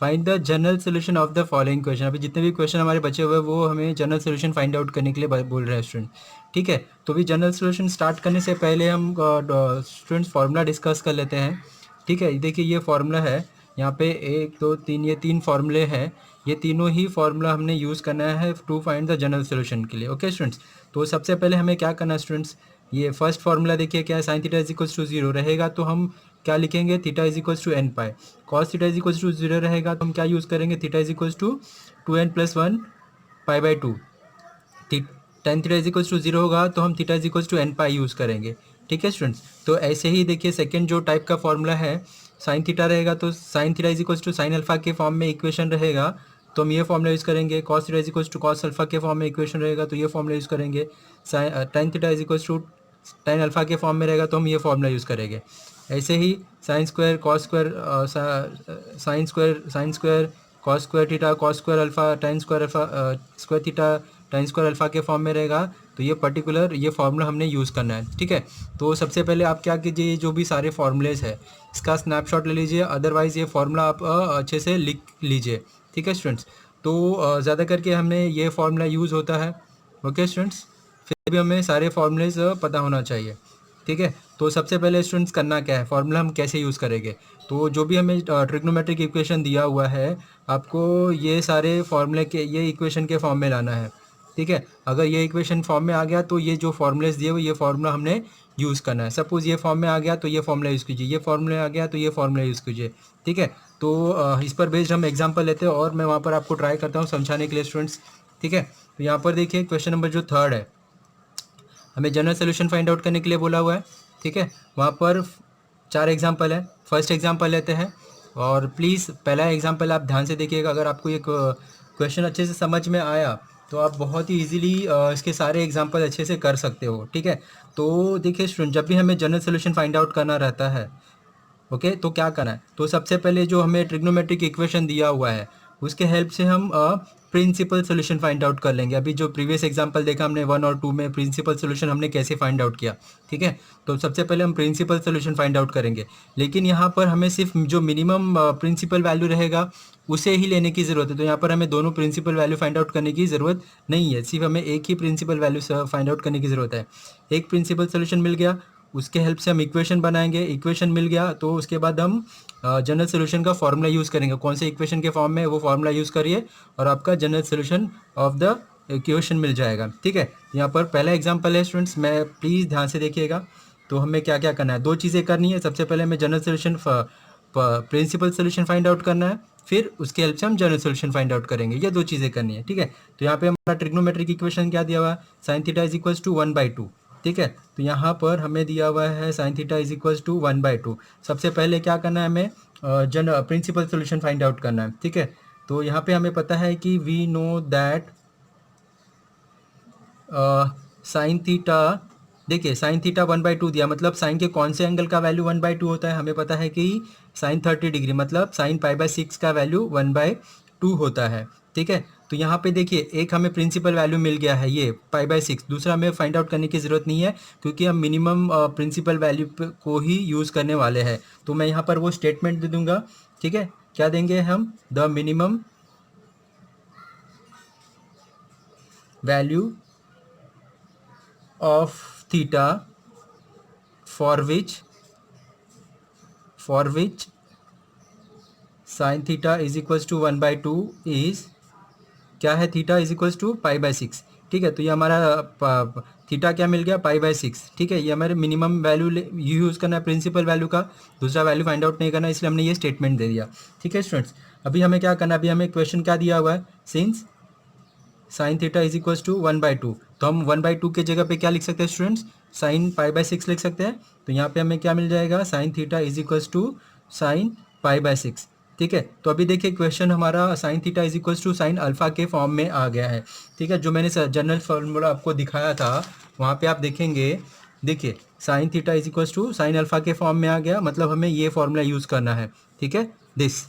find the general solution of the following question. अभी जितने भी क्वेश्चन हमारे बचे हुए हैं वो हमें जनरल सोल्यूशन फाइंड आउट करने के लिए बोल रहे हैं स्टूडेंट। ठीक है, तो भी जनरल सोल्यूशन स्टार्ट करने से पहले हम स्टूडेंट्स फार्मूला डिस्कस कर लेते हैं। ठीक है, देखिए ये फार्मूला है, यहाँ पे 1 2 3 ये 3 फार्मूले हैं। ये तीनों ही फार्मूला हमने यूज़ करना है to find the general solution के लिए। ओके स्टूडेंट्स, तो सबसे पहले हमें क्या करना है स्टूडेंट्स, ये फर्स्ट फार्मूला देखिए क्या है, sine theta is equals to 0 रहेगा तो हम क्या लिखेंगे, theta is equals to n pi. Cos theta is equals to 0 रहेगा तो हम क्या यूज़ करेंगे, theta is equals to 2n+1 π/2। Tan theta is equals to 0 होगा तो हम theta is equals to n pi use करेंगे। ठीक है स्टूडेंट्स, तो ऐसे ही देखिए सेकेंड जो टाइप का फॉर्मूला है, साइन थीटा रहेगा तो sine theta is equals to sine alpha के फॉर्म में इक्वेशन रहेगा तो हम ये फॉर्मूला यूज़ करेंगे। Cos theta is equals to cos alpha के फॉर्म में इक्वेशन रहेगा तो ये फॉर्मूला यूज़ करेंगे। Tan theta is equals to tan alpha के फॉर्म में रहेगा तो हम ये फॉर्मूला यूज़ करेंगे। ऐसे ही sine square cos square sine square cos square theta cos square alpha ten square alpha square theta tan square alpha के फॉर्म में रहेगा तो ये पर्टिकुलर ये फार्मूला हमने यूज़ करना है। ठीक है, तो सबसे पहले आप क्या कीजिए, जो भी सारे फार्मूलेज है इसका स्नैपशॉट ले लीजिए, अदरवाइज़ ये फार्मूला आप अच्छे से लिख लीजिए। ठीक है स्टूडेंट्स, तो ज़्यादा करके हमने ये फार्मूला यूज़ होता है। ओके स्टूडेंट्स, फिर भी हमें सारे फार्मूलेज पता होना चाहिए। ठीक है, तो सबसे पहले स्टूडेंट्स करना क्या है, फार्मूला हम कैसे यूज़ करेंगे, तो जो भी हमें ट्रिग्नोमेट्रिक इक्वेशन दिया हुआ है आपको ये सारे फार्मूले के ये इक्वेशन के फॉर्म में लाना है। ठीक है, अगर ये इक्वेशन फॉर्म में आ गया तो ये जो फार्मूलेस दिए हुए ये फार्मूला हमने यूज़ करना है। सपोज़ ये फॉर्म में आ गया तो ये फार्मूला यूज़ कीजिए, ये फार्मूला आ गया तो ये फार्मूला यूज़ कीजिए। ठीक है, तो इस पर बेस्ड हम एग्जांपल लेते हैं और मैं वहाँ पर आपको ट्राई करता हूँ समझाने के लिए स्टूडेंट्स। ठीक है, तो यहाँ पर देखिए क्वेश्चन नंबर जो थर्ड है, हमें जनरल सोल्यूशन फाइंड आउट करने के लिए बोला हुआ है। ठीक है, वहाँ पर 4 एग्जाम्पल है। फर्स्ट एग्जाम्पल लेते हैं और प्लीज़ पहला एग्जाम्पल आप ध्यान से देखिएगा। अगर आपको ये क्वेश्चन अच्छे से समझ में आया तो आप बहुत ही इजीली इसके सारे एग्जाम्पल अच्छे से कर सकते हो। ठीक है, तो देखिए स्टूडेंट, जब भी हमें जनरल सोल्यूशन फाइंड आउट करना रहता है, ओके, तो क्या करना है, तो सबसे पहले जो हमें ट्रिग्नोमेट्रिक इक्वेशन दिया हुआ है उसके हेल्प से हम प्रिंसिपल सोल्यूशन फाइंड आउट कर लेंगे। अभी जो प्रीवियस एग्जांपल देखा हमने 1 और 2 में प्रिंसिपल सोल्यूशन हमने कैसे फाइंड आउट किया। ठीक है, तो सबसे पहले हम प्रिंसिपल सोल्यूशन फाइंड आउट करेंगे, लेकिन यहाँ पर हमें सिर्फ जो मिनिमम प्रिंसिपल वैल्यू रहेगा उसे ही लेने की ज़रूरत है। तो यहाँ पर हमें दोनों प्रिंसिपल वैल्यू फाइंड आउट करने की ज़रूरत नहीं है, सिर्फ हमें एक ही प्रिंसिपल वैल्यू फाइंड आउट करने की ज़रूरत है। एक प्रिंसिपल सोल्यूशन मिल गया, उसके हेल्प से हम इक्वेशन बनाएंगे। इक्वेशन मिल गया तो उसके बाद हम जनरल सोल्यूशन का फार्मूला यूज़ करेंगे। कौन से इक्वेशन के फॉर्म में, वो फार्मूला यूज़ करिए और आपका general solution of the equation मिल जाएगा। ठीक है, यहाँ पर पहला एग्जांपल है स्टूडेंट्स, मैं प्लीज़ ध्यान से देखिएगा। तो हमें क्या क्या करना है, दो चीज़ें करनी है। सबसे पहले हमें general solution principal solution find out करना है, फिर उसके हेल्प से हम जनरल सोल्यूशन फाइंड आउट करेंगे। ये दो चीज़ें करनी है। ठीक है, तो यहाँ पे हमारा ट्रिग्नोमेट्रिक इक्वेशन क्या दिया हुआ है, sine theta is equals to 1/2। ठीक है, तो यहाँ पर हमें दिया हुआ है sine theta is equals to 1/2। सबसे पहले क्या करना है, हमें प्रिंसिपल सोल्यूशन फाइंड आउट करना है। ठीक है, तो यहाँ पे हमें पता है कि we know that sine theta, देखिए साइन थीटा 1/2 दिया, मतलब साइन के कौन से एंगल का वैल्यू 1/2 होता है। हमें पता है कि साइन 30 डिग्री, मतलब साइन π/6 का वैल्यू 1/2 होता है। ठीक है, तो यहाँ पे देखिए एक हमें प्रिंसिपल वैल्यू मिल गया है ये π/6, दूसरा हमें फाइंड आउट करने की ज़रूरत नहीं है क्योंकि हम मिनिमम प्रिंसिपल वैल्यू को ही यूज़ करने वाले हैं। तो मैं यहाँ पर वो स्टेटमेंट दे दूंगा। ठीक है, क्या देंगे हम, the minimum value of theta for which sine theta is equals to 1/2 is, क्या है, थीटा इज इक्वल्स टू π/6। ठीक है, तो ये हमारा थीटा क्या मिल गया, π/6। ठीक है, ये हमारे मिनिमम वैल्यू यूज़ करना है प्रिंसिपल वैल्यू का, दूसरा वैल्यू फाइंड आउट नहीं करना, इसलिए हमने ये स्टेटमेंट दे दिया। ठीक है स्टूडेंट्स, अभी हमें क्या करना है, अभी हमें क्वेश्चन क्या दिया हुआ है, since sine theta is equals to 1/2, तो हम 1/2 के जगह पे क्या लिख सकते हैं स्टूडेंट्स, साइन π/6 लिख सकते हैं। तो यहाँ पे हमें क्या मिल जाएगा, sine theta is equals to sine π/6। ठीक है, तो अभी देखिए क्वेश्चन हमारा sine theta is equals to sine alpha के फॉर्म में आ गया है। ठीक है, जो मैंने जनरल फार्मूला आपको दिखाया था वहाँ पे आप देखेंगे, देखिए sine theta is equals to sine alpha के फॉर्म में आ गया, मतलब हमें ये फॉर्मूला यूज़ करना है। ठीक है, दिस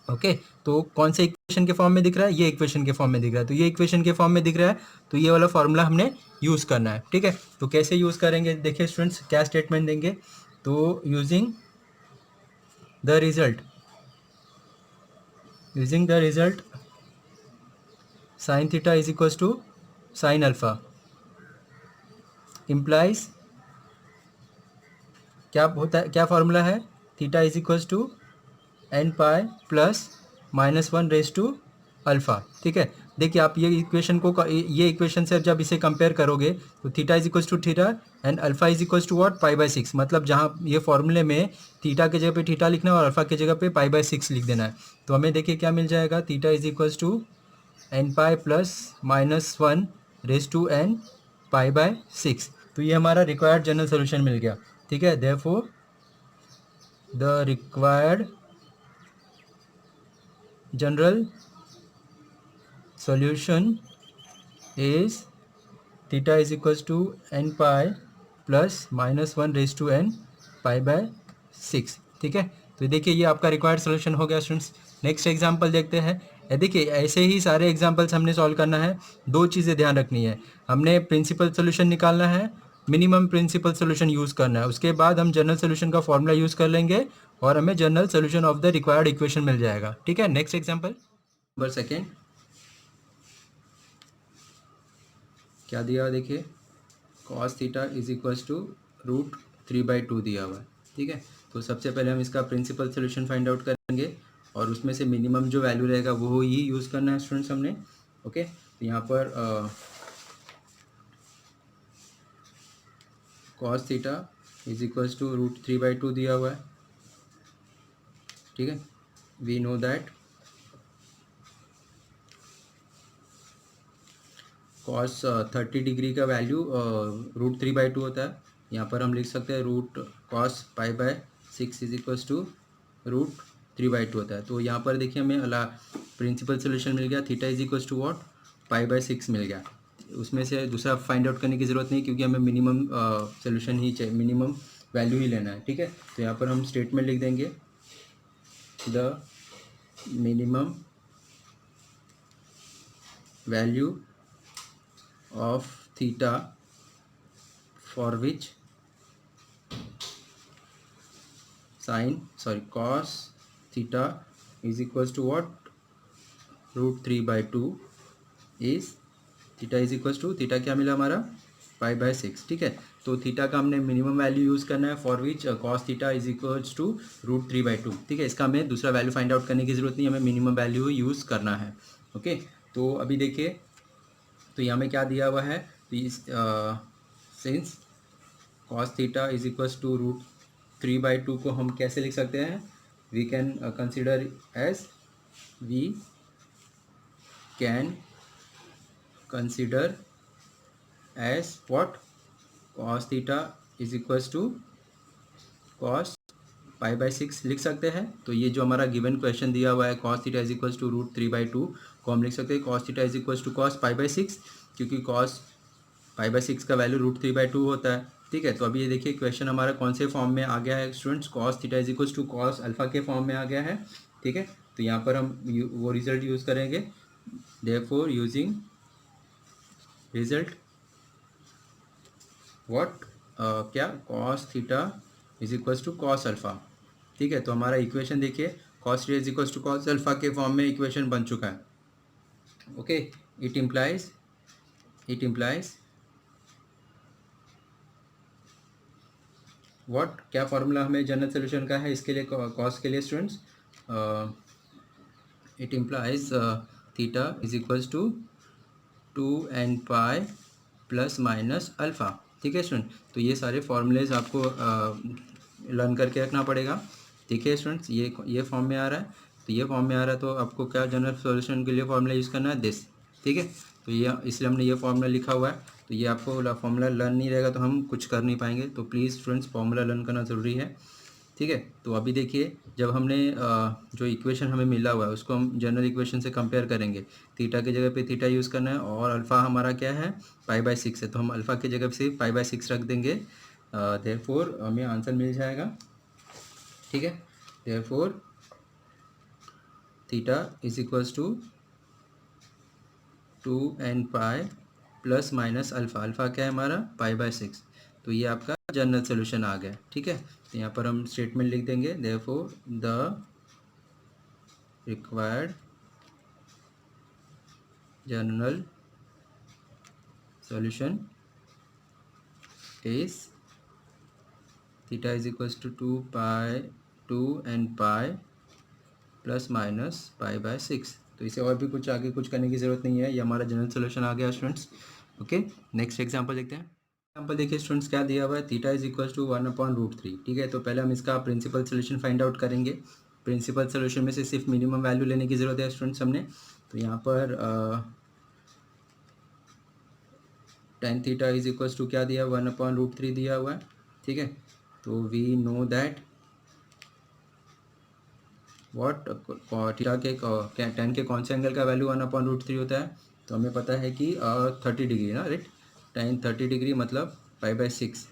ओके। तो कौन से इक्वेशन के फॉर्म में दिख रहा है, ये इक्वेशन के फॉर्म में दिख रहा है, तो ये इक्वेशन के फॉर्म में दिख रहा है, तो ये वाला फॉर्मूला हमने यूज़ करना है। ठीक है, तो कैसे यूज़ करेंगे, देखिए स्टूडेंट्स क्या स्टेटमेंट देंगे, तो using the result sine theta is equals to sine alpha implies, क्या होता है, क्या फॉर्मूला है, theta is equals to n pi plus -1 alpha. ठीक है, देखिए आप ये इक्वेशन को, ये इक्वेशन से जब इसे कंपेयर करोगे तो theta is equals to theta and alpha is equals to what, π/6, मतलब जहाँ ये फॉर्मूले में थीटा के जगह पे थीटा लिखना है और अल्फ़ा के जगह पे π/6 लिख देना है। तो हमें देखिए क्या मिल जाएगा, theta is equals to n pi plus -1 π/6। तो ये हमारा रिक्वायर्ड जनरल सोल्यूशन मिल गया। ठीक है, therefore the required general solution is theta is equals to n pi plus -1 π/6। ठीक है, तो देखिए ये आपका रिक्वायर्ड सोल्यूशन हो गया स्टूडेंट्स। नेक्स्ट एग्जांपल देखते हैं। देखिए ऐसे ही सारे एग्जांपल्स हमने सॉल्व करना है। दो चीज़ें ध्यान रखनी है, हमने प्रिंसिपल सोल्यूशन निकालना है, मिनिमम प्रिंसिपल सोल्यूशन यूज़ करना है, उसके बाद हम जनरल सोल्यूशन का फॉर्मूला यूज़ कर लेंगे और हमें general solution of the required equation मिल जाएगा। ठीक है, नेक्स्ट एग्जाम्पल नंबर सेकेंड, क्या दिया हुआ देखिए, cos theta is equals to √3/2 दिया हुआ है। ठीक है, तो सबसे पहले हम इसका प्रिंसिपल सोल्यूशन फाइंड आउट करेंगे और उसमें से मिनिमम जो वैल्यू रहेगा वो ही यूज़ करना है स्टूडेंट्स हमने। ओके, तो यहाँ पर cos theta is equals to √3/2 दिया हुआ है। ठीक है, we know that cos 30 degree का वैल्यू √3/2 होता है। यहाँ पर हम लिख सकते हैं cos π/6 इज इक्वल्स टू √3/2 होता है। तो यहाँ पर देखिए हमें प्रिंसिपल सोल्यूशन मिल गया, theta is equals to what, π/6 मिल गया। उसमें से दूसरा फाइंड आउट करने की ज़रूरत नहीं, क्योंकि हमें मिनिमम सोल्यूशन ही चाहिए, मिनिमम वैल्यू ही लेना है। ठीक है, तो यहाँ पर हम स्टेटमेंट लिख देंगे, the minimum value of theta for which cos theta is equals to what, √3/2 is theta is equals to, theta क्या मिला हमारा, π/6। ठीक है, तो थीटा का हमने मिनिमम वैल्यू यूज़ करना है, for which cos theta is equals to √3/2। ठीक है, इसका हमें दूसरा वैल्यू फाइंड आउट करने की ज़रूरत नहीं, हमें मिनिमम वैल्यू यूज़ करना है। ओके, तो अभी देखिए, तो यहाँ में क्या दिया हुआ है, तो इस since cos theta is equals to √3/2 को हम कैसे लिख सकते हैं, we can consider as, we can consider as what, cos theta is equals to cos π/6 लिख सकते हैं। तो ये जो हमारा गिवन क्वेश्चन दिया हुआ है, cos theta is equals to √3/2 को हम लिख सकते हैं cos theta is equals to cos π/6, क्योंकि cos π/6 का वैल्यू √3/2 होता है। ठीक है, तो अभी ये देखिए क्वेश्चन हमारा कौन से फॉर्म में आ गया है students, cos theta is equals to cos alpha के फॉर्म में आ गया है। ठीक है, तो यहाँ पर हम वो रिजल्ट यूज़ करेंगे, देयरफॉर यूजिंग रिजल्ट व्हाट, क्या, cos theta is equals to cos alpha. ठीक है, तो हमारा इक्वेशन देखिए, cos theta is equals to cos alpha के फॉर्म में इक्वेशन बन चुका है। Okay, it implies it implies what, क्या फॉर्मूला हमें जनरल सोल्यूशन का है इसके लिए, कॉस के लिए students? It implies theta is equals to 2n pi plus minus alpha. ठीक है स्टूडेंट, तो ये सारे फॉर्मूलेज आपको लर्न करके रखना पड़ेगा। ठीक है स्टूडेंट्स, ये फॉर्म में आ रहा है, तो ये फॉर्म में आ रहा है, तो आपको क्या जनरल सॉल्यूशन के लिए फॉर्मूला यूज़ करना है, दिस। ठीक है, तो ये इसलिए हमने ये फॉर्मूला लिखा हुआ है। तो ये आपको फॉर्मूला लर्न नहीं रहेगा तो हम कुछ कर नहीं पाएंगे, तो प्लीज़ स्टूडेंट्स फॉर्मूला लर्न करना ज़रूरी है। ठीक है, तो अभी देखिए, जब हमने जो इक्वेशन हमें मिला हुआ है उसको हम जनरल इक्वेशन से कंपेयर करेंगे। थीटा की जगह पे थीटा यूज़ करना है, और अल्फ़ा हमारा क्या है, पाई/6 है, तो हम अल्फ़ा की जगह से पाई/6 रख देंगे। देयरफॉर हमें आंसर मिल जाएगा। ठीक है, therefore theta is equals to 2n pi plus minus alpha. Alpha क्या है हमारा, पाई/6। तो ये आपका जनरल सोल्यूशन आ गया। ठीक है, तो यहाँ पर हम स्टेटमेंट लिख देंगे, therefore the required general solution is theta is equals to 2n pi plus minus pi. तो इसे और भी कुछ आगे कुछ करने की ज़रूरत नहीं है, ये हमारा जनरल सॉल्यूशन आ गया स्टूडेंट्स। ओके, नेक्स्ट एग्जांपल देखते हैं। एग्जांपल देखिए स्टूडेंट्स, क्या दिया हुआ है, थीटा इज इक्वल्स टू 1/√3। ठीक है, तो पहले हम इसका प्रिंसिपल सोल्यूशन फाइंड आउट करेंगे। प्रिंसिपल सोल्यूशन में से सिर्फ मिनिमम वैल्यू लेने की ज़रूरत है स्टूडेंट्स हमने। तो यहाँ पर tan theta is equals to क्या दिया, 1/√3 दिया हुआ है। ठीक है, तो we know that what theta के tan के कौन से एंगल का वैल्यू 1/√3 होता है, तो हमें पता है कि 30 डिग्री ना, राइट। tan 30 डिग्री मतलब पाई/6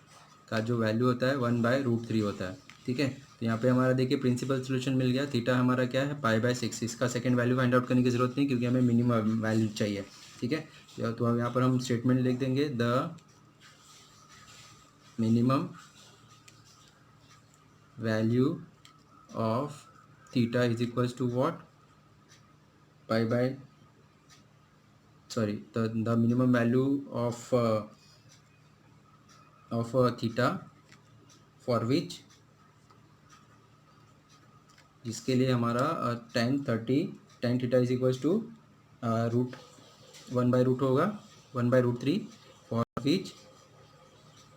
का जो वैल्यू होता है 1/√3 होता है। ठीक है, तो यहाँ पे हमारा देखिए प्रिंसिपल सोल्यूशन मिल गया। थीटा हमारा क्या है, पाई/6। इसका सेकंड वैल्यू फाइंड आउट करने की ज़रूरत नहीं, क्योंकि हमें मिनिमम वैल्यू चाहिए। ठीक है, तो यहाँ पर हम स्टेटमेंट लिख देंगे, the minimum value of theta is equals to what, the minimum value of theta for which, जिसके लिए हमारा tan theta is equals to root 1/√, होगा 1/√3, for which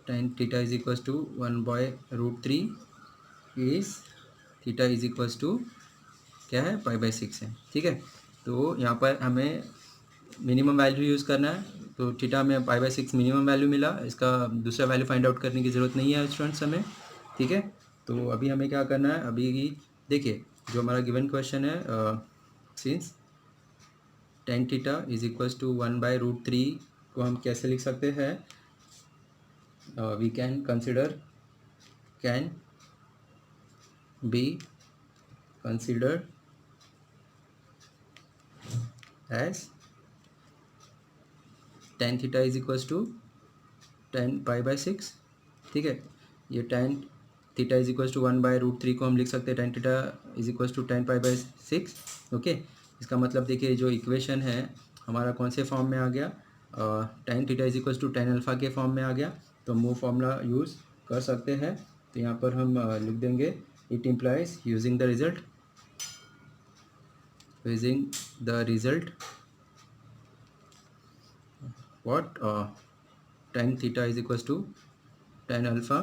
tan theta is equals to 1/√3 is theta is equals to क्या है, पाई/6 है। ठीक है, तो यहाँ पर हमें मिनिमम वैल्यू यूज़ करना है, तो थीटा में पाई/6 मिनिमम वैल्यू मिला, इसका दूसरा वैल्यू फाइंड आउट करने की ज़रूरत नहीं है स्टूडेंट्स हमें। ठीक है, तो अभी हमें क्या करना है, अभी देखिए जो हमारा गिवन क्वेश्चन है, since tan theta is equals to 1/√3 को हम कैसे लिख सकते हैं, we can consider, can be considered as tan theta is equals to tan pi. ठीक है, ये tan theta is equals to 1/√3 को हम लिख सकते हैं tan theta is equals to tan pi. Okay, इसका मतलब देखिए जो इक्वेशन है हमारा कौन से फॉर्म में आ गया, tan theta is equals to tan alpha के फॉर्म में आ गया, तो हम वो फॉर्मूला यूज़ कर सकते हैं। तो यहाँ पर हम लिख देंगे, it implies using the result what, tan theta is equals to tan alpha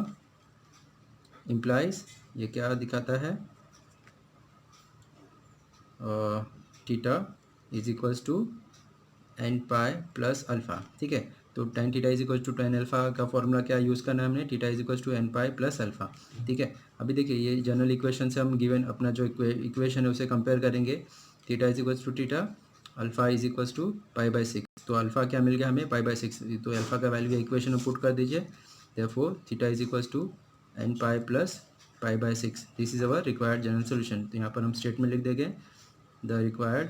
implies, ये क्या दिखाता है, theta is equals to n pi plus alpha. ठीक है, तो tan theta is equals to tan alpha का फॉर्मूला क्या यूज़ करना है हमने, theta is equals to n pi plus alpha. ठीक है, अभी देखिए ये जनरल इक्वेशन से हम गिवन अपना जो इक्वेशन है उसे कंपेयर करेंगे। Theta is equals to theta, alpha is equals to pi, तो अल्फ़ा क्या मिल गया हमें, पाई/6, तो अल्फ़ा का वैल्यू इक्वेशन में पुट कर दीजिए। Therefore theta is equals to n pi plus pi, this is our required general solution. तो यहाँ पर हम स्टेटमेंट लिख देंगे, the required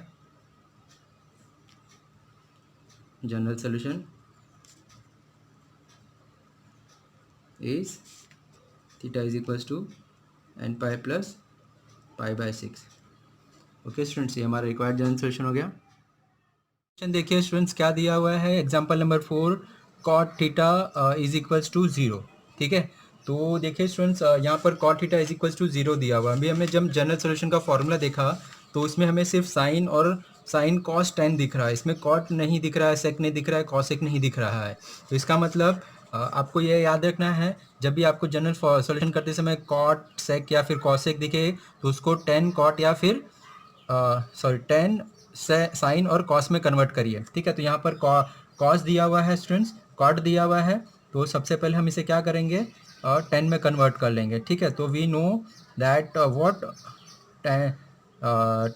general solution is theta is equals to n pi plus pi. Okay students, ये हमारा रिक्वायर्ड जनरल सोल्यूशन हो गया। क्वेश्चन देखिए स्टूडेंट्स क्या दिया हुआ है, example number 4 cot theta is equals to 0। ठीक है, तो देखिए स्टूडेंट्स यहाँ पर cot theta is equals to 0 दिया हुआ है। अभी हमें जब जनरल सोल्यूशन का फॉर्मूला देखा तो उसमें हमें सिर्फ साइन और साइन कॉस 10 दिख रहा है, इसमें कॉट नहीं दिख रहा है, सेक नहीं दिख रहा है, कॉसेक नहीं दिख रहा है। तो इसका मतलब आपको ये याद रखना है, जब भी आपको जनरल सोल्यूशन करते समय कॉट सेक या फिर कॉसेक दिखे तो उसको 10 कॉट या फिर 10 साइन और कॉस में कन्वर्ट करिए। ठीक है, तो यहाँ पर कॉस दिया हुआ है स्टूडेंट्स, कॉट दिया हुआ है, तो सबसे पहले हम इसे क्या करेंगे 10 में कन्वर्ट कर लेंगे। ठीक है, तो we know that what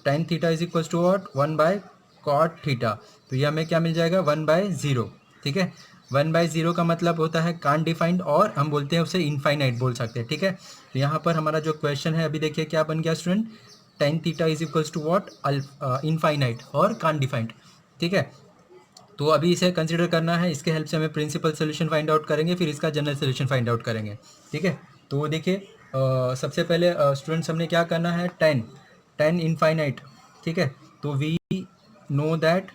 tan theta is equal to what cot theta. तो ये हमें क्या मिल जाएगा 1/0। ठीक है, 1/0 का मतलब होता है कांट डिफाइंड, और हम बोलते हैं उसे इनफाइनाइट बोल सकते हैं। ठीक है, तो यहाँ पर हमारा जो क्वेश्चन है अभी देखिए क्या बन गया student, tan theta is equals to what infinite और कान डिफाइंड। ठीक है, तो अभी इसे कंसिडर करना है, इसके हेल्प से हमें प्रिंसिपल सोल्यूशन फाइंड आउट करेंगे, फिर इसका जनरल सोल्यूशन फाइंड आउट करेंगे। ठीक है, तो देखिए सबसे पहले स्टूडेंट्स हमने क्या करना है, टेन इनफाइनाइट। ठीक है, तो वी नो दैट,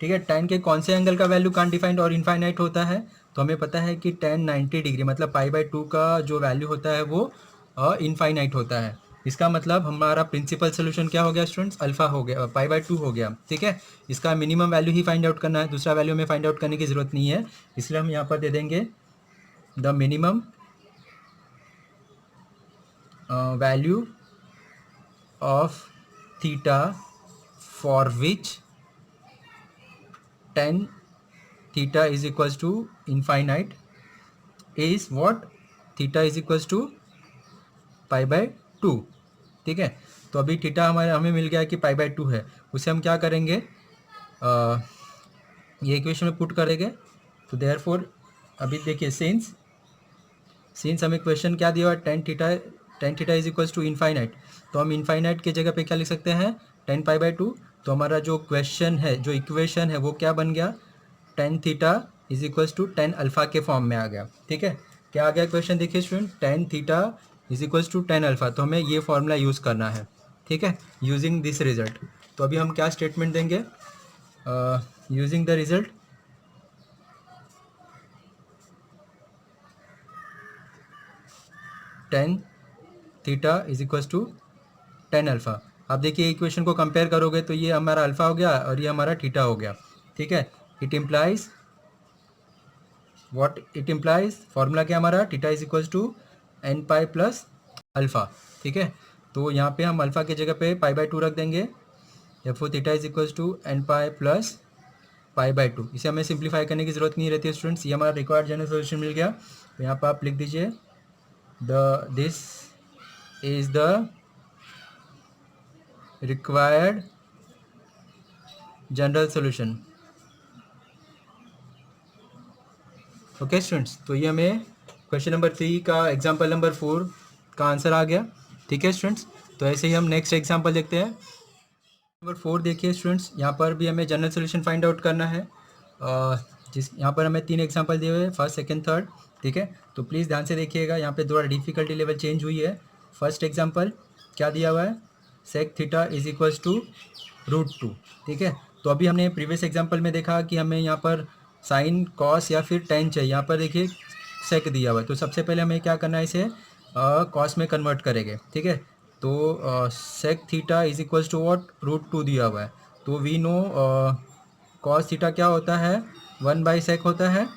ठीक है, टेन के कौन से एंगल का वैल्यू कान डिफाइंड और इनफाइनाइट होता है, तो हमें पता है कि टेन 90 डिग्री मतलब पाई/2 का जो वैल्यू होता है वो इनफाइनाइट होता है। इसका मतलब हमारा प्रिंसिपल सोल्यूशन क्या हो गया स्टूडेंट्स, अल्फा हो गया, पाई/2 हो गया। ठीक है, इसका मिनिमम वैल्यू ही फाइंड आउट करना है, दूसरा वैल्यू में फाइंड आउट करने की ज़रूरत नहीं है, इसलिए हम यहाँ पर दे देंगे the minimum value of theta for which tan theta is equals to infinite is what, theta is equals to pi. ठीक है, तो अभी थीटा हमें मिल गया कि पाई/2 है, उसे हम क्या करेंगे ये इक्वेशन में पुट करेंगे। तो देयरफॉर अभी देखिए सिंस हमें क्वेश्चन क्या दिया हुआ है, tan theta is equals to infinite, तो हम इनफाइनाइट की जगह पे क्या लिख सकते हैं 10 पाई/2। तो हमारा जो क्वेश्चन है, जो इक्वेशन है वो क्या बन गया, tan theta is equals to 10 alpha के फॉर्म में आ गया। ठीक है, क्या आ गया क्वेश्चन देखिए student, tan theta is equals to 10 alpha, तो हमें ये फॉर्मूला यूज़ करना है। ठीक है, यूजिंग दिस रिजल्ट, तो अभी हम क्या स्टेटमेंट देंगे, using the result tan theta is equals to 10 alpha. अब देखिए इक्वेशन को कंपेयर करोगे तो ये हमारा अल्फ़ा हो गया और ये हमारा थीटा हो गया। ठीक है, it implies what, it implies formula क्या हमारा, theta is equals to n pi plus alpha. ठीक है, तो यहाँ पे हम अल्फ़ा की जगह पे पाई/2 रख देंगे, या फिर theta is equals to n pi plus pi. इसे हमें सिंप्लीफाई करने की ज़रूरत नहीं रहती है स्टूडेंट्स, ये हमारा रिक्वायर्ड जनरल सोल्यूशन मिल गया। तो यहाँ पर आप लिख दीजिए this is the required general solution. Okay students, तो ये हमें क्वेश्चन नंबर 3 का एग्जाम्पल नंबर 4 का आंसर आ गया। ठीक है स्टूडेंट्स, तो ऐसे ही हम नेक्स्ट एग्जाम्पल देखते हैं। नंबर 4 देखिए स्टूडेंट्स, यहाँ पर भी हमें जनरल सोल्यूशन फाइंड आउट करना है। जिस यहाँ पर हमें 3 एग्जाम्पल दिए हुए हैं, फर्स्ट सेकंड थर्ड। ठीक है, तो प्लीज़ ध्यान से देखिएगा, यहाँ पे थोड़ा डिफिकल्टी लेवल चेंज हुई है। फर्स्ट एग्जाम्पल क्या दिया हुआ है, sec theta is equals to √2। ठीक है, तो अभी हमने प्रीवियस एग्जाम्पल में देखा कि हमें यहाँ पर साइन कॉस या फिर टेन चाहिए, यहाँ पर देखिए सेक दिया हुआ है, तो सबसे पहले हमें क्या करना है, इसे कॉस में कन्वर्ट करेंगे। ठीक है, तो sec theta is equals to what, √2 दिया हुआ है, तो वी नो कॉस थीटा क्या होता है 1/सेक होता है,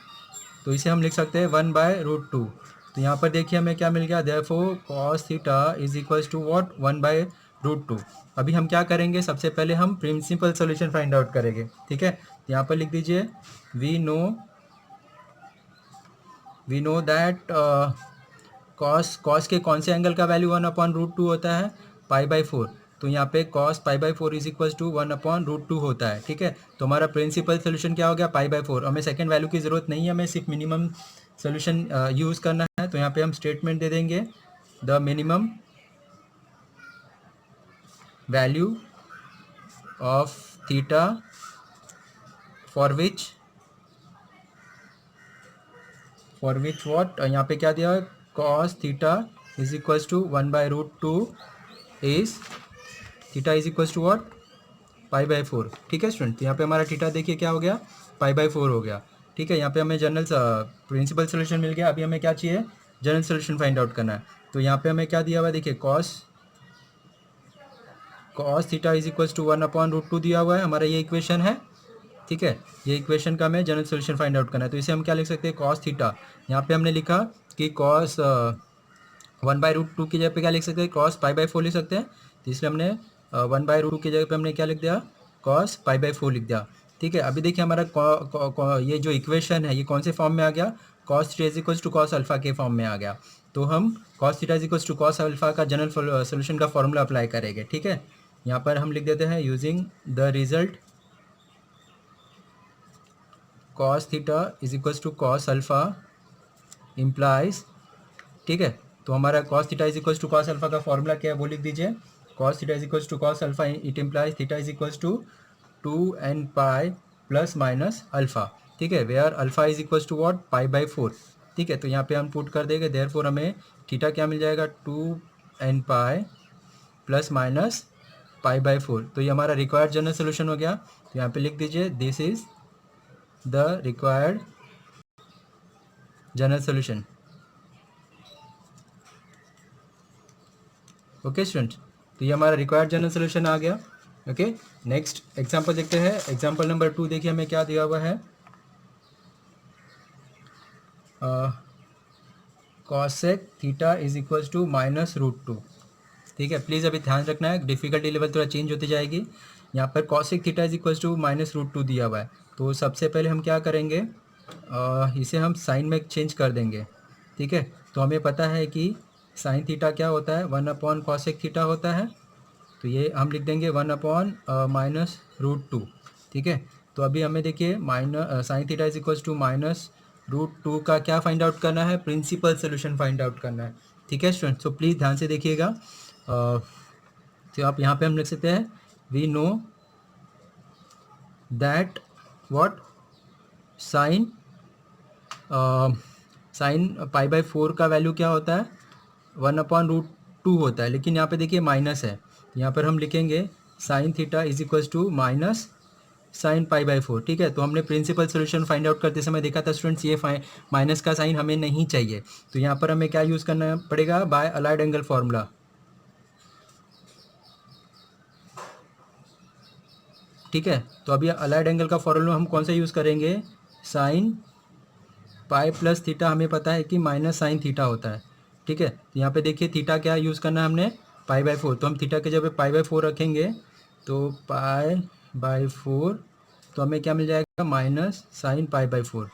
तो इसे हम लिख सकते हैं 1/√2। तो यहाँ पर देखिए हमें क्या मिल गया, therefore cos theta is equals to what 1/√2। अभी हम क्या करेंगे, सबसे पहले हम प्रिंसिपल सोल्यूशन फाइंड आउट करेंगे। ठीक है, यहाँ पर लिख दीजिए वी नो दैट कॉस के कौन से एंगल का वैल्यू 1/√2 होता है, पाई/4। तो यहाँ पे कॉस पाई/4 इज इक्वल्स टू 1/√2 होता है। ठीक है, तो हमारा प्रिंसिपल सोल्यूशन क्या हो गया, पाई/4। हमें सेकंड वैल्यू की ज़रूरत नहीं है, हमें सिर्फ मिनिमम सोल्यूशन यूज़ करना है। तो यहाँ पे हम स्टेटमेंट दे देंगे the minimum value of theta for which what, यहाँ पे क्या दिया है, cos theta is equals to 1/√2 is, theta is equals to what pi by 4। ठीक है स्टूडेंट, तो यहाँ पे हमारा थीटा देखिए क्या हो गया, पाई बाई 4 हो गया। ठीक है, यहाँ पे हमें जनरल प्रिंसिपल सोल्यूशन मिल गया। अभी हमें क्या चाहिए, जनरल सोल्यूशन फाइंड आउट करना है। तो यहाँ पे हमें क्या दिया हुआ है, देखिए cos theta is equals to 1/√2 दिया हुआ है, हमारा ये इक्वेशन है। ठीक है, ये इक्वेशन का हमें जनरल सोल्यूशन फाइंड आउट करना है। तो इसे हम क्या लिख सकते हैं, कॉस थीटा। यहाँ पे हमने लिखा कि कॉस 1/√2 की जगह पे क्या लिख सकते हैं, कॉस पाई बाई 4 लिख सकते हैं। तो इसलिए हमने 1/√2 की जगह पे हमने क्या लिख दिया, कॉस पाई बाई 4 लिख दिया। ठीक है, अभी देखिए हमारा ये जो इक्वेशन है ये कौन से फॉर्म में आ गया, cos theta is equals to cos alpha के फॉर्म में आ गया। तो हम cos theta is equals to cos alpha का जनरल सोल्यूशन का फॉर्मूला अप्लाई करेंगे। ठीक है, यहाँ पर हम लिख देते हैं using the result cos theta is equals to cos alpha implies. ठीक है, तो हमारा cos theta is equals to cos alpha का फॉर्मूला क्या है वो लिख दीजिए। cos theta is equals to cos alpha it implies theta is equals to 2n pi plus minus alpha. ठीक है, where alpha is equals to what, pi by 4। ठीक है, तो यहाँ पे हम पुट कर देंगे, देयरफॉर हमें थीटा क्या मिल जाएगा, 2n pi plus minus pi by 4। तो ये हमारा रिक्वायर्ड जनरल सोल्यूशन हो गया। तो यहाँ पे लिख दीजिए this is the required general solution. Okay student, तो ये हमारा रिक्वायर्ड जनरल सोल्यूशन आ गया। ओके, नेक्स्ट एग्जांपल देखते हैं। एग्जांपल नंबर 2 देखिए हमें क्या दिया हुआ है, cosec theta is equals to -√2। ठीक है, प्लीज़ अभी ध्यान रखना है, डिफिकल्टी लेवल थोड़ा चेंज होती जाएगी। यहाँ पर cosec theta is equals to -√2 दिया हुआ है। तो सबसे पहले हम क्या करेंगे, इसे हम साइन में चेंज कर देंगे। ठीक है, तो हमें पता है कि साइन थीटा क्या होता है, 1 कॉसेक थीटा होता है। तो ये हम लिख देंगे 1/-√2। ठीक है, तो अभी हमें देखिए sine theta is equals to -√2 का क्या फाइंड आउट करना है, प्रिंसिपल सोल्यूशन फाइंड आउट करना है। ठीक है स्टूडेंट, सो प्लीज़ ध्यान से देखिएगा। तो आप यहाँ पे हम लिख सकते हैं we know that what sine sine pi by 4 का वैल्यू क्या होता है, 1/√2 होता है। लेकिन यहाँ पे देखिए माइनस है, यहाँ पर हम लिखेंगे sine theta is equals to minus sine pi by 4। ठीक है, तो हमने प्रिंसिपल सोल्यूशन फाइंड आउट करते समय देखा था स्टूडेंट्स, ये माइनस का साइन हमें नहीं चाहिए। तो यहाँ पर हमें क्या यूज़ करना पड़ेगा, बाय अलाइड एंगल फार्मूला। ठीक है, तो अभी अलाइड एंगल का फॉर्मूला हम कौन सा यूज़ करेंगे, साइन पाई प्लस थीटा हमें पता है कि माइनस साइन थीटा होता है। ठीक है, तो यहाँ पे देखिए थीटा क्या यूज़ करना है हमने, पाई बाई 4। तो हम थीटा के जगह पाई बाई 4 रखेंगे, तो पाई बाई 4 तो हमें क्या मिल जाएगा, माइनस साइन पाई बाई 4।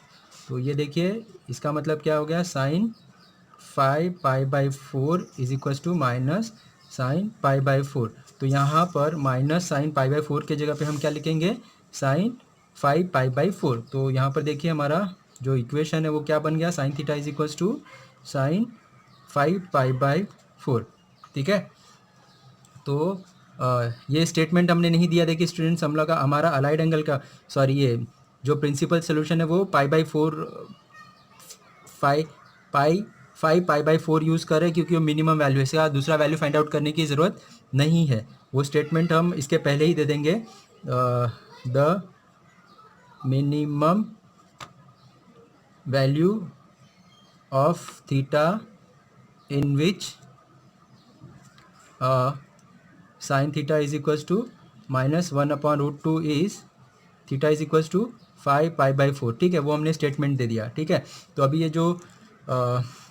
तो ये देखिए इसका मतलब क्या हो गया, sine 5 pi by 4 is equals to minus sine pi by 4। तो यहाँ पर माइनस साइन पाई बाई 4 के जगह पे हम क्या लिखेंगे, साइन 5 पाई बाई 4। तो यहाँ पर देखिए हमारा जो इक्वेशन है वो क्या बन गया, sine theta is equals to sine 5 pi by 4। ठीक है, तो ये स्टेटमेंट हमने नहीं दिया। देखिए स्टूडेंट्स, हम लोग का हमारा अलाइड एंगल का सॉरी ये जो प्रिंसिपल सोल्यूशन है वो पाई बाई 4 5 पाई बाई 4 यूज़ करें, क्योंकि वो मिनिमम वैल्यू है, इसका दूसरा वैल्यू फाइंड आउट करने की ज़रूरत नहीं है। वो स्टेटमेंट हम इसके पहले ही दे देंगे, the minimum value of theta in which sine theta is equals to -1/√2 is theta is equals to 5 pi by 4। ठीक है, वो हमने स्टेटमेंट दे दिया। ठीक है, तो अभी ये जो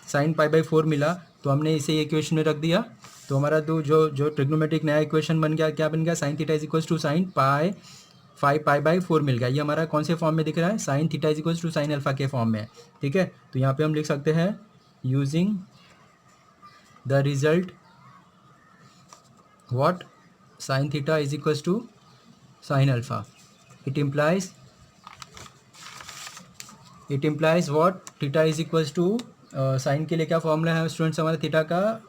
साइन पाई बाई 4 मिला तो हमने इसे इक्वेशन में रख दिया। तो हमारा जो ट्रिग्नोमेट्रिक नया इक्वेशन बन गया, क्या बन गया, sine theta is equals to sine 5 pi by 4 मिल गया। ये हमारा कौन से फॉर्म में दिख रहा है, sine theta is equals to sine alpha के फॉर्म में। ठीक है, तो यहाँ पे हम लिख सकते हैं using the result what sin theta is equals to sin alpha, it implies what theta is equals to sine के लिए क्या फॉर्मूला है स्टूडेंट्स हमारा थीटा का,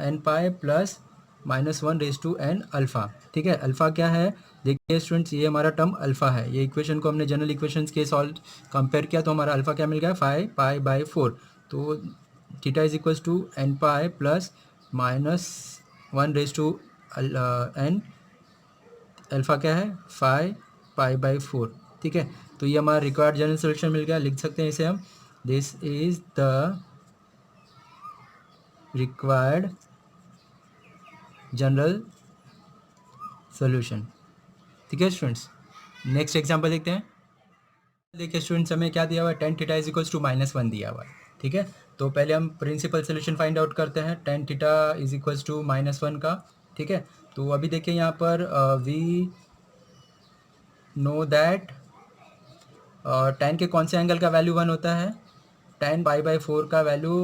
n pi plus -1/n alpha. ठीक है, अल्फ़ा क्या है, देखिए स्टूडेंट्स ये हमारा टर्म अल्फ़ा है। ये इक्वेशन को हमने जनरल इक्वेशंस के सॉल्व कंपेयर किया तो हमारा अल्फ़ा क्या मिल गया, 5 पाई बाई 4। तो theta is equals to n pi plus -1/n alpha क्या है 5π/4, ठीक है। तो ये हमारा रिक्वायर्ड जनरल सोल्यूशन मिल गया, लिख सकते हैं इसे हम, this is the required general solution, ठीक है स्टूडेंट्स। नेक्स्ट एग्जांपल देखते हैं। देखिए स्टूडेंट्स, हमें क्या दिया हुआ है, tan theta is equals to -1 दिया हुआ है, ठीक है। तो पहले हम प्रिंसिपल सोल्यूशन फाइंड आउट करते हैं tan theta is equals to -1 का, ठीक है। तो अभी देखिए यहाँ पर वी नो दैट tan के कौन से एंगल का वैल्यू 1 होता है, tan π/4 का वैल्यू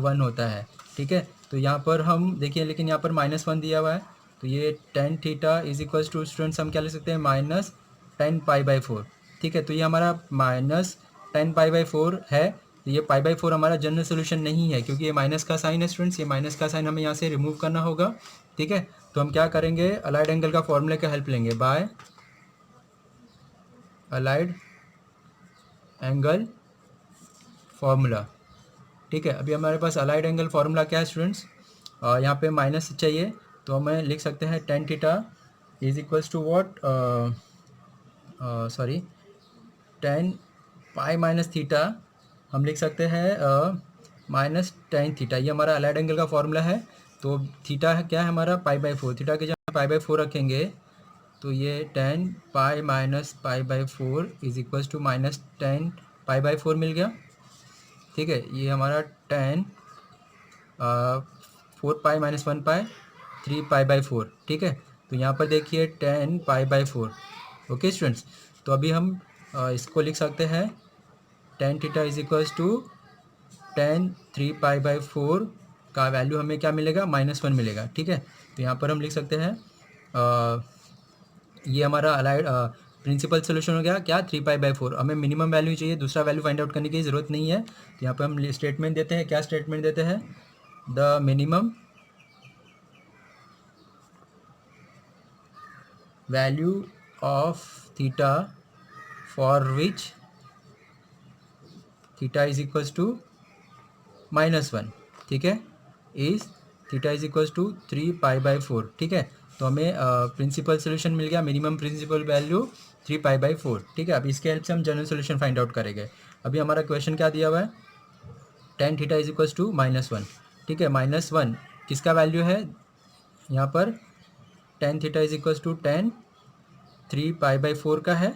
1 होता है, ठीक है। तो यहाँ पर हम देखिए, लेकिन यहाँ पर -1 दिया हुआ है, तो ये tan theta is equals to students हम क्या लिख सकते हैं, -tan π/4, ठीक है। तो ये हमारा -tan π/4 है, तो ये π/4 हमारा जनरल सोल्यूशन नहीं है, क्योंकि ये माइनस का साइन है स्टूडेंट्स, ये माइनस का साइन हमें यहाँ से रिमूव करना होगा, ठीक है। तो हम क्या करेंगे, अलाइड एंगल का फॉर्मूले का हेल्प लेंगे, बाय अलाइड एंगल फॉर्मूला, ठीक है। अभी हमारे पास अलाइड एंगल फार्मूला क्या है स्टूडेंट्स, यहाँ पे माइनस चाहिए, तो हमें लिख सकते हैं tan theta is equals to what, sorry tan π-थीटा हम लिख सकते हैं -tan थीटा, ये हमारा अलाइड एंगल का फार्मूला है। तो थीटा है क्या है हमारा π/4, थीटा के जहाँ π/4 रखेंगे, तो ये tan π-π/4 is equals to -tan π/4 मिल गया, ठीक है। ये हमारा tan 4π - 1π 3π/4, ठीक है। तो यहाँ पर देखिए tan π/4, ओके स्टूडेंट्स। तो अभी हम इसको लिख सकते हैं tan theta is equals to tan 3π/4 का वैल्यू हमें क्या मिलेगा, -1 मिलेगा, ठीक है। तो यहाँ पर हम लिख सकते हैं ये हमारा अलाइड प्रिंसिपल सोल्यूशन हो गया क्या, 3π/4। हमें मिनिमम वैल्यू चाहिए, दूसरा वैल्यू फाइंड आउट करने की ज़रूरत नहीं है। तो यहाँ पर हम स्टेटमेंट देते हैं, क्या स्टेटमेंट देते हैं, the minimum value of theta for which theta is equals to -1, ठीक है, is theta is equals to 3π/4, ठीक है। तो हमें प्रिंसिपल सोल्यूशन मिल गया, मिनिमम प्रिंसिपल वैल्यू 3π/4, ठीक है। अब इसके हेल्प से हम जनरल सोल्यूशन फाइंड आउट करेंगे। अभी हमारा क्वेश्चन क्या दिया हुआ है, tan theta is equals to -1, ठीक है। -1 किसका वैल्यू है, यहाँ पर tan theta is equals to tan 3π/4 का है,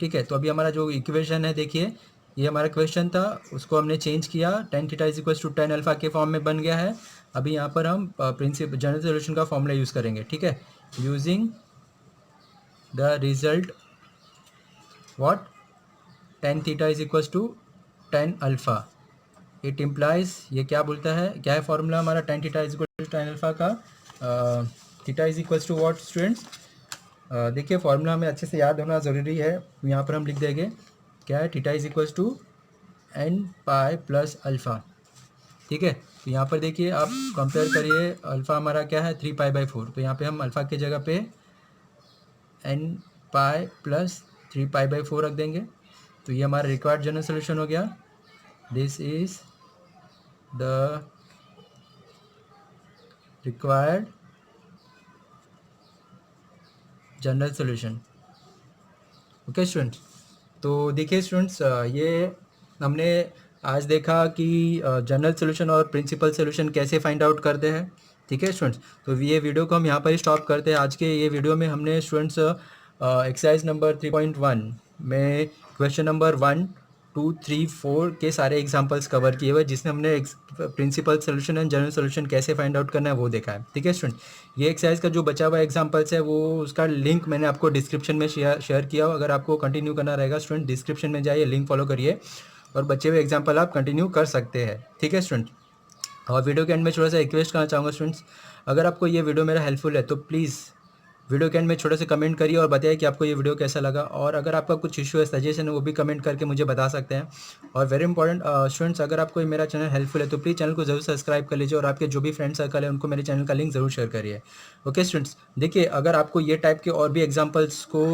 ठीक है। तो अभी हमारा जो इक्वेशन है, देखिए ये हमारा क्वेश्चन था, उसको हमने चेंज किया, tan theta is equals to tan alpha के फॉर्म में बन गया है। अभी यहाँ पर हम प्रिंसिपल जनरल सोल्यूशन का फॉर्मूला यूज़ करेंगे, ठीक है। Using the result what, tan theta is equals to tan alpha, it implies, ये क्या बोलता है, क्या है फॉर्मूला हमारा tan theta is equal to tan alpha का, theta is equals to what students, देखिए फॉर्मूला हमें अच्छे से याद होना ज़रूरी है। यहाँ पर हम लिख देंगे क्या है, theta is equals to n π + alpha, ठीक है। तो यहाँ पर देखिए आप कंपेयर करिए, अल्फ़ा हमारा क्या है 3π/4, तो यहाँ पे हम अल्फ़ा की जगह पे n π + 3π/4 रख देंगे। तो ये हमारा रिक्वायर्ड जनरल सोल्यूशन हो गया, this is the required general solution, okay students. तो देखिए स्टूडेंट्स, ये हमने आज देखा कि जनरल सोल्यूशन और प्रिंसिपल सोल्यूशन कैसे फाइंड आउट करते हैं, ठीक है स्टूडेंट्स। तो ये वीडियो को हम यहाँ पर ही स्टॉप करते हैं। आज के ये वीडियो में हमने स्टूडेंट्स एक्सरसाइज नंबर 3.1 में क्वेश्चन नंबर 1, 2, 3, 4 के सारे एग्जांपल्स कवर किए हुए, जिसमें हमने principal solution and general solution कैसे फाइंड आउट करना है वो देखा है, ठीक है स्टूडेंट। ये एक्सरसाइज का जो बचा हुआ एग्जांपल्स है, वो उसका लिंक मैंने आपको डिस्क्रिप्शन में शेयर किया हो। अगर आपको कंटिन्यू करना रहेगा स्टूडेंट, डिस्क्रिप्शन में जाइए, लिंक फॉलो करिए और बचे हुए एग्जाम्पल आप कंटिन्यू कर सकते हैं, ठीक है स्टूडेंट। और वीडियो के एंड में छोटा सा रिक्वेस्ट करना चाहूँगा स्टूडेंट्स, अगर आपको ये वीडियो मेरा हेल्पफुल है तो प्लीज़ वीडियो के एंड में छोटे से कमेंट करिए और बताइए कि आपको ये वीडियो कैसा लगा। और अगर आपका कुछ इशू है, सजेशन है, वो भी कमेंट करके मुझे बता सकते हैं। और वेरी इंपॉर्टेंट स्टूडेंट्स, अगर आपको मेरा चैनल हेल्पफुल है तो प्लीज़ चैनल को जरूर सब्सक्राइब कर लीजिए और आपके जो भी फ्रेंड सर्कल है उनको मेरे चैनल का लिंक ज़रूर शेयर करिए, ओके स्टूडेंट्स। देखिए, अगर आपको ये टाइप के और भी एग्जाम्पल्स को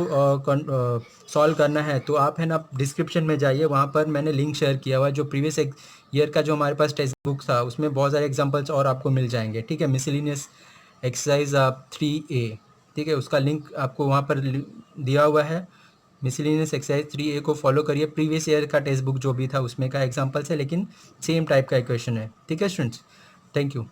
सॉल्व करना है तो आप है ना डिस्क्रिप्शन में जाइए, वहाँ पर मैंने लिंक शेयर किया हुआ है। जो प्रीवियस ईयर का जो हमारे पास टेक्स्ट बुक था, उसमें बहुत सारे एग्जाम्पल्स और आपको मिल जाएंगे, ठीक है। मिसलिनियस एक्सरसाइज 3A, ठीक है, उसका लिंक आपको वहाँ पर दिया हुआ है। मिसलिनियस एक्सरसाइज 3A को फॉलो करिए। प्रीवियस ईयर का टेक्स्ट बुक जो भी था उसमें का एग्जाम्पल्स है, लेकिन सेम टाइप का क्वेश्चन है। ठीक है स्टूडेंट्स, थैंक यू।